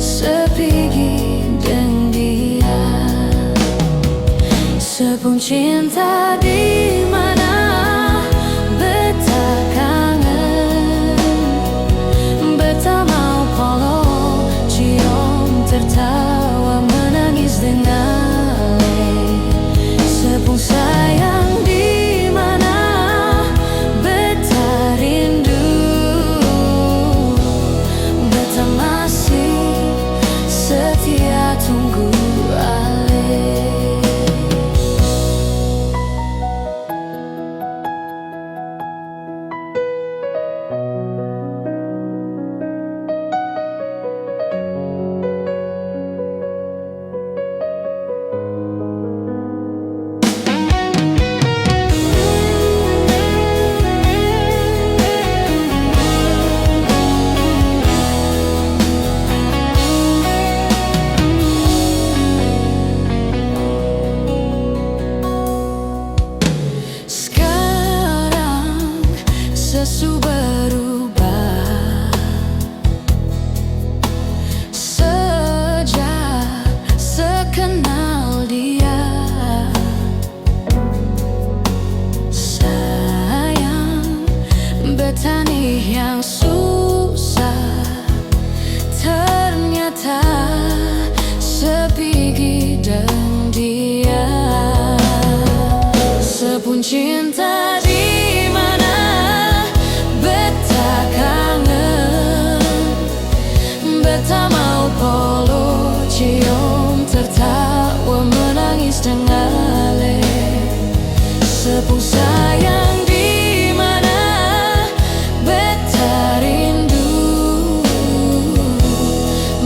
sepigi dengan dia. Sepung cinta di mana beta kangen, beta mau peluk, cium, tertawa, menangis dengan ale. Sepung sayang di mana beta rindu, beta masih setia tunggu ale. Sesu berubah sejak sekenal dia. Sayang, beta nih yang susah, ternyata sepigi dengan dia. Sepun cinta di mana beta kangen, beta mau peluk, cium, tertawa, menangis dengan ale. Sepung sayang di mana beta rindu,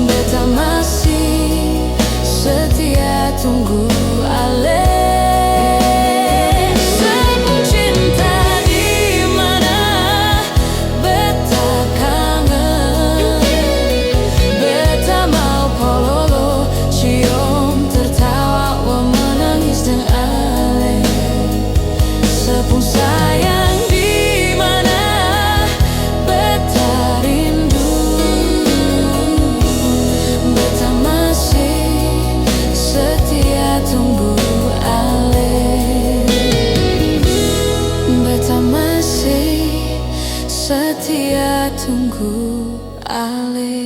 beta masih setia tunggu ale. Sepung sayang di mana beta rindu, beta masih setia tunggu ale. Beta masih setia tunggu ale.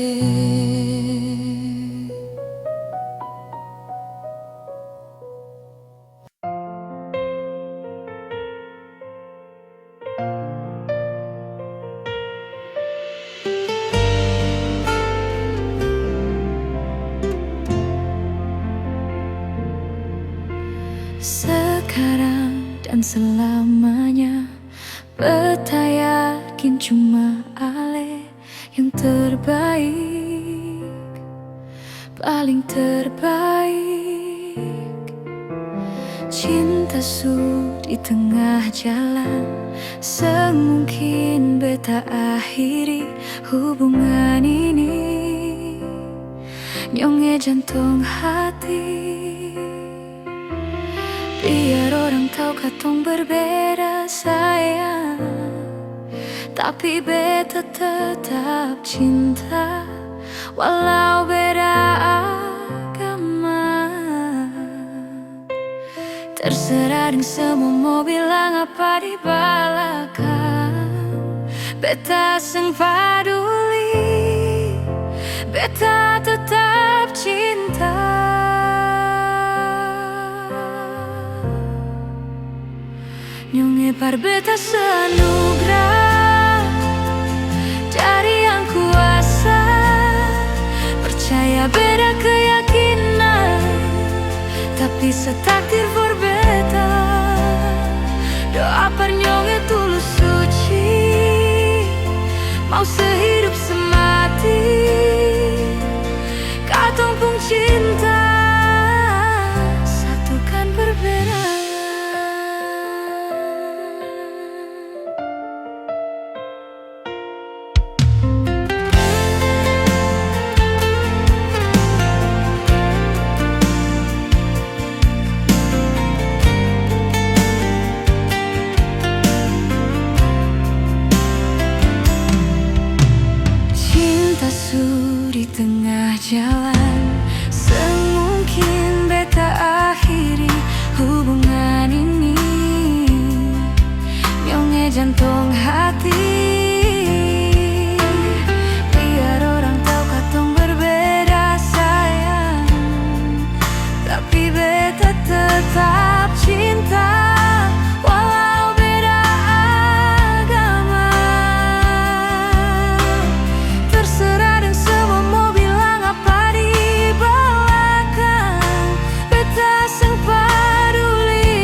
Sekarang dan selamanya beta yakin mungkin cuma Ale yang terbaik, paling terbaik. Cinta su di tengah jalan, semungkin beta akhiri hubungan ini. Nyonge jantung hati, biar orang tahu katong berbeda sayang, tapi beta tetap cinta walau beda agama. Terserah deng semua mau bilang apa di belakang, beta seng paduli, beta tetap cinta. Nyonge par beta seanugerah dari yang kuasa, percaya beda keyakinan, tapi setakdir for beta. Doa par nyonge tulus suci, mau sehidup semati, katong pung cinta satukan perbedaan. Di tengah jalan, semungkin beta akhiri hubungan ini. Nyonge jantung hati, biar orang tahu katong berbeda sayang, tapi beta tetap cinta walau beda agama. Terserah dan semua mau bilang apa di belakang, beta seng paduli,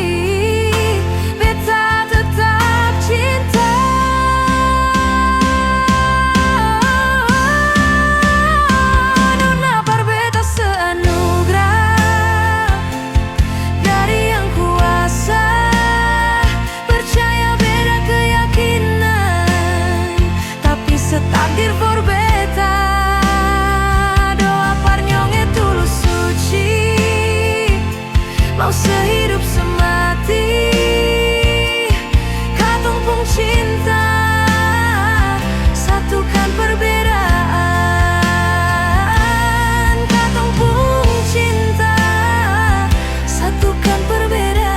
beta tetap cinta. Nona par beta seanugerah dari yang kuasa, percaya beda keyakinan, tapi setakdir for beta. Doa par nyonge tulus suci, mau sehidup semati, katong pung cinta satukan perbedaan, katong pung cinta satukan perbedaan.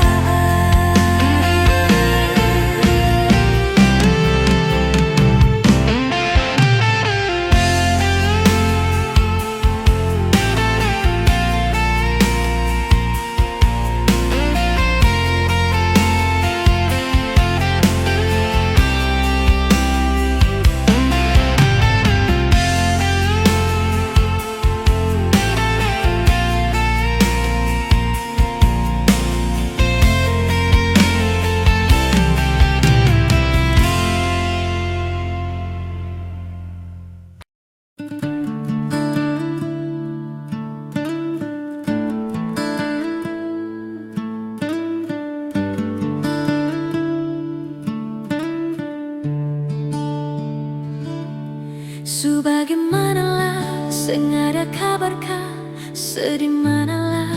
Su bagaimanalah, seng ada kabarkah, sedih manalah.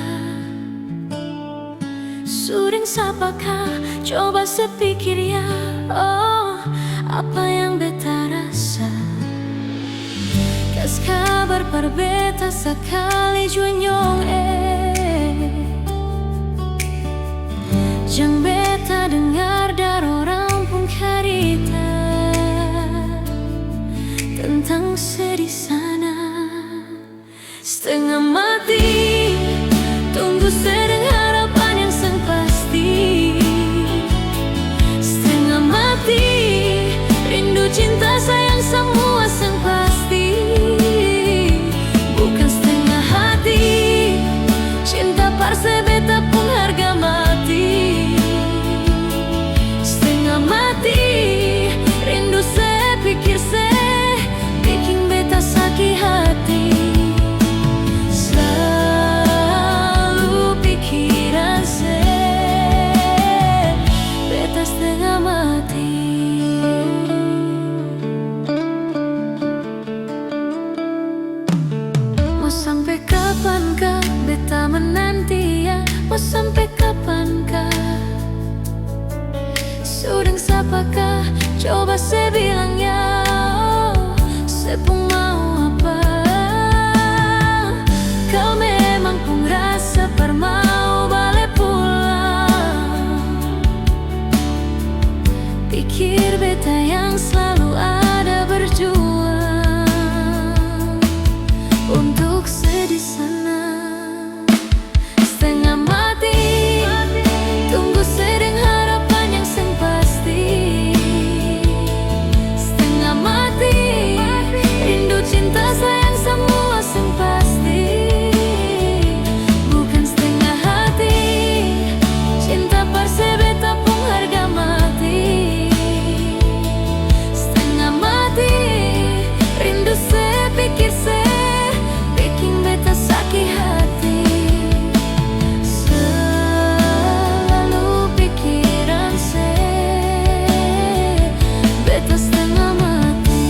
Sudeng sapakah, coba sepikir ya, oh apa yang beta rasa. Kas kabar par beta sekali jua nyong jang beta dengar dari orang pun karita tentang sedih sana. Setengah mati tunggu sedang harapan yang sang pasti. Setengah mati rindu cinta sayang semua sang pasti. Bukan setengah hati, cinta parse beta pun harga mati. Setengah mati rindu apa saya bilangnya, saya pun mau apa. Kau memang pun rasa par mau balik pulang. Pikir beta yang selalu ada berjuang untuk sedih sana. Setengah mati tunggu sedang harapan yang seng pasti. Setengah mati rindu cinta sayang semua seng pasti. Bukan setengah hati cinta parse beta pun harga mati. Setengah mati rindu se pikir se bikin beta sakit hati. Selalu pikiran se beta setengah mati.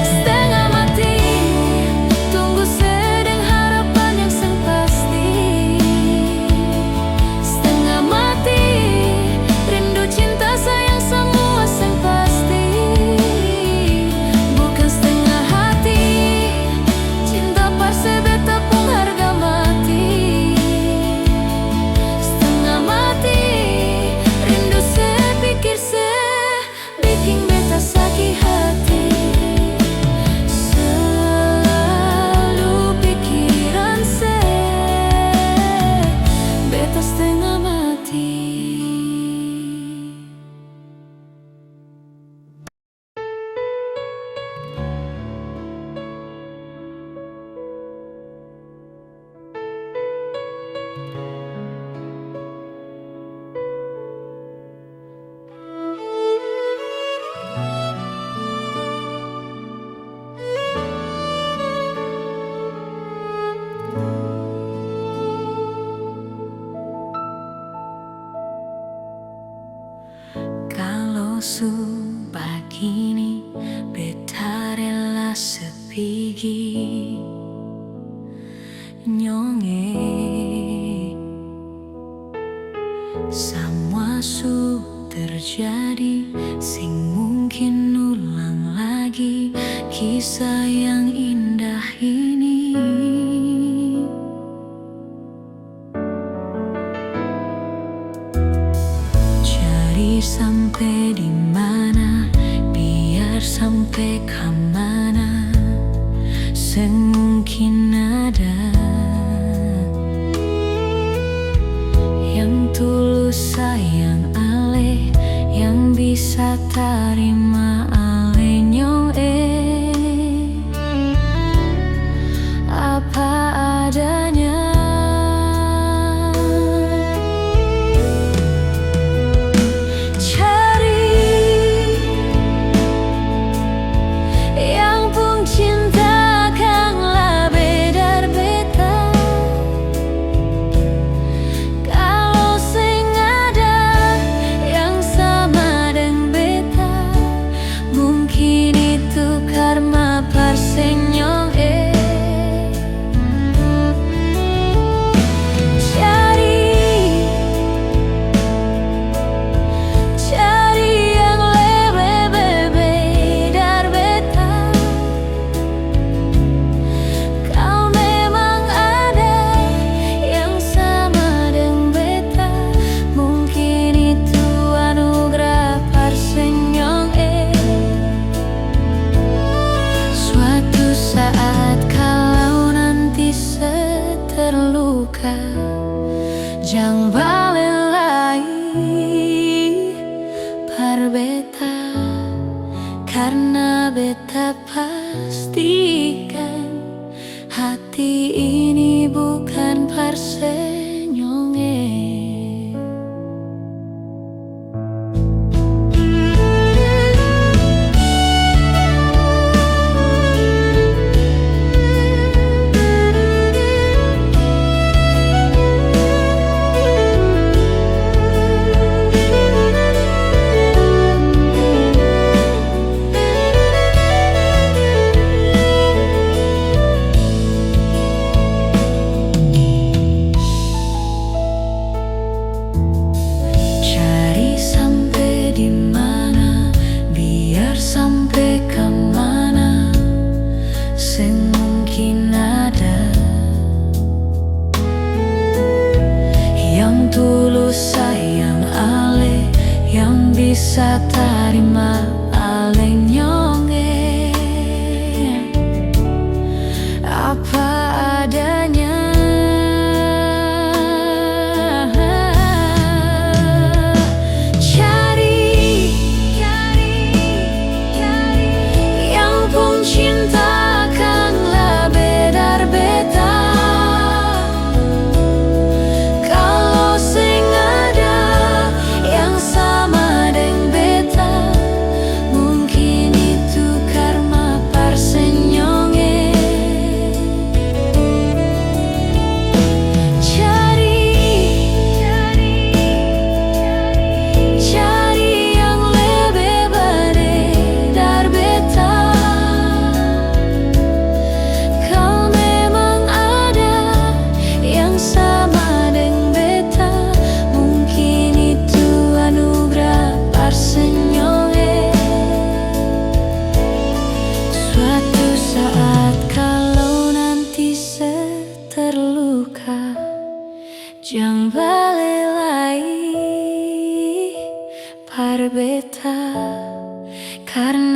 Setengah mati tunggu sedang harapan yang seng pasti. Setengah mati rindu cinta sayang semua seng pasti. Bukan setengah hati cinta parse beta pun harga mati. Setengah mati rindu se pikir se bikin beta sakit hati. Selalu pikiran se beta setengah mati. Kalau begini beta rela sepigi nyonge. Semua su terjadi sing mungkin ulang lagi kisah yang indah ini. Cari sampai di mana, biar sampai kemana, semungkin ada yang tulus sayang ale, yang bisa terima ale nyong apa adanya. Jang balik lagi par beta, karena beta pastikan hati ini bukan parsenyonge.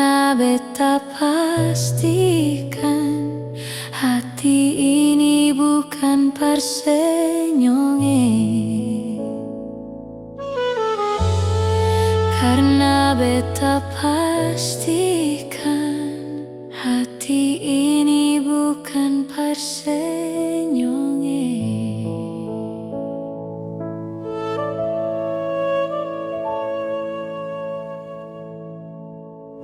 Karena beta pastikan hati ini bukan parsenyonge. Karena beta pastikan hati ini bukan parsenyonge.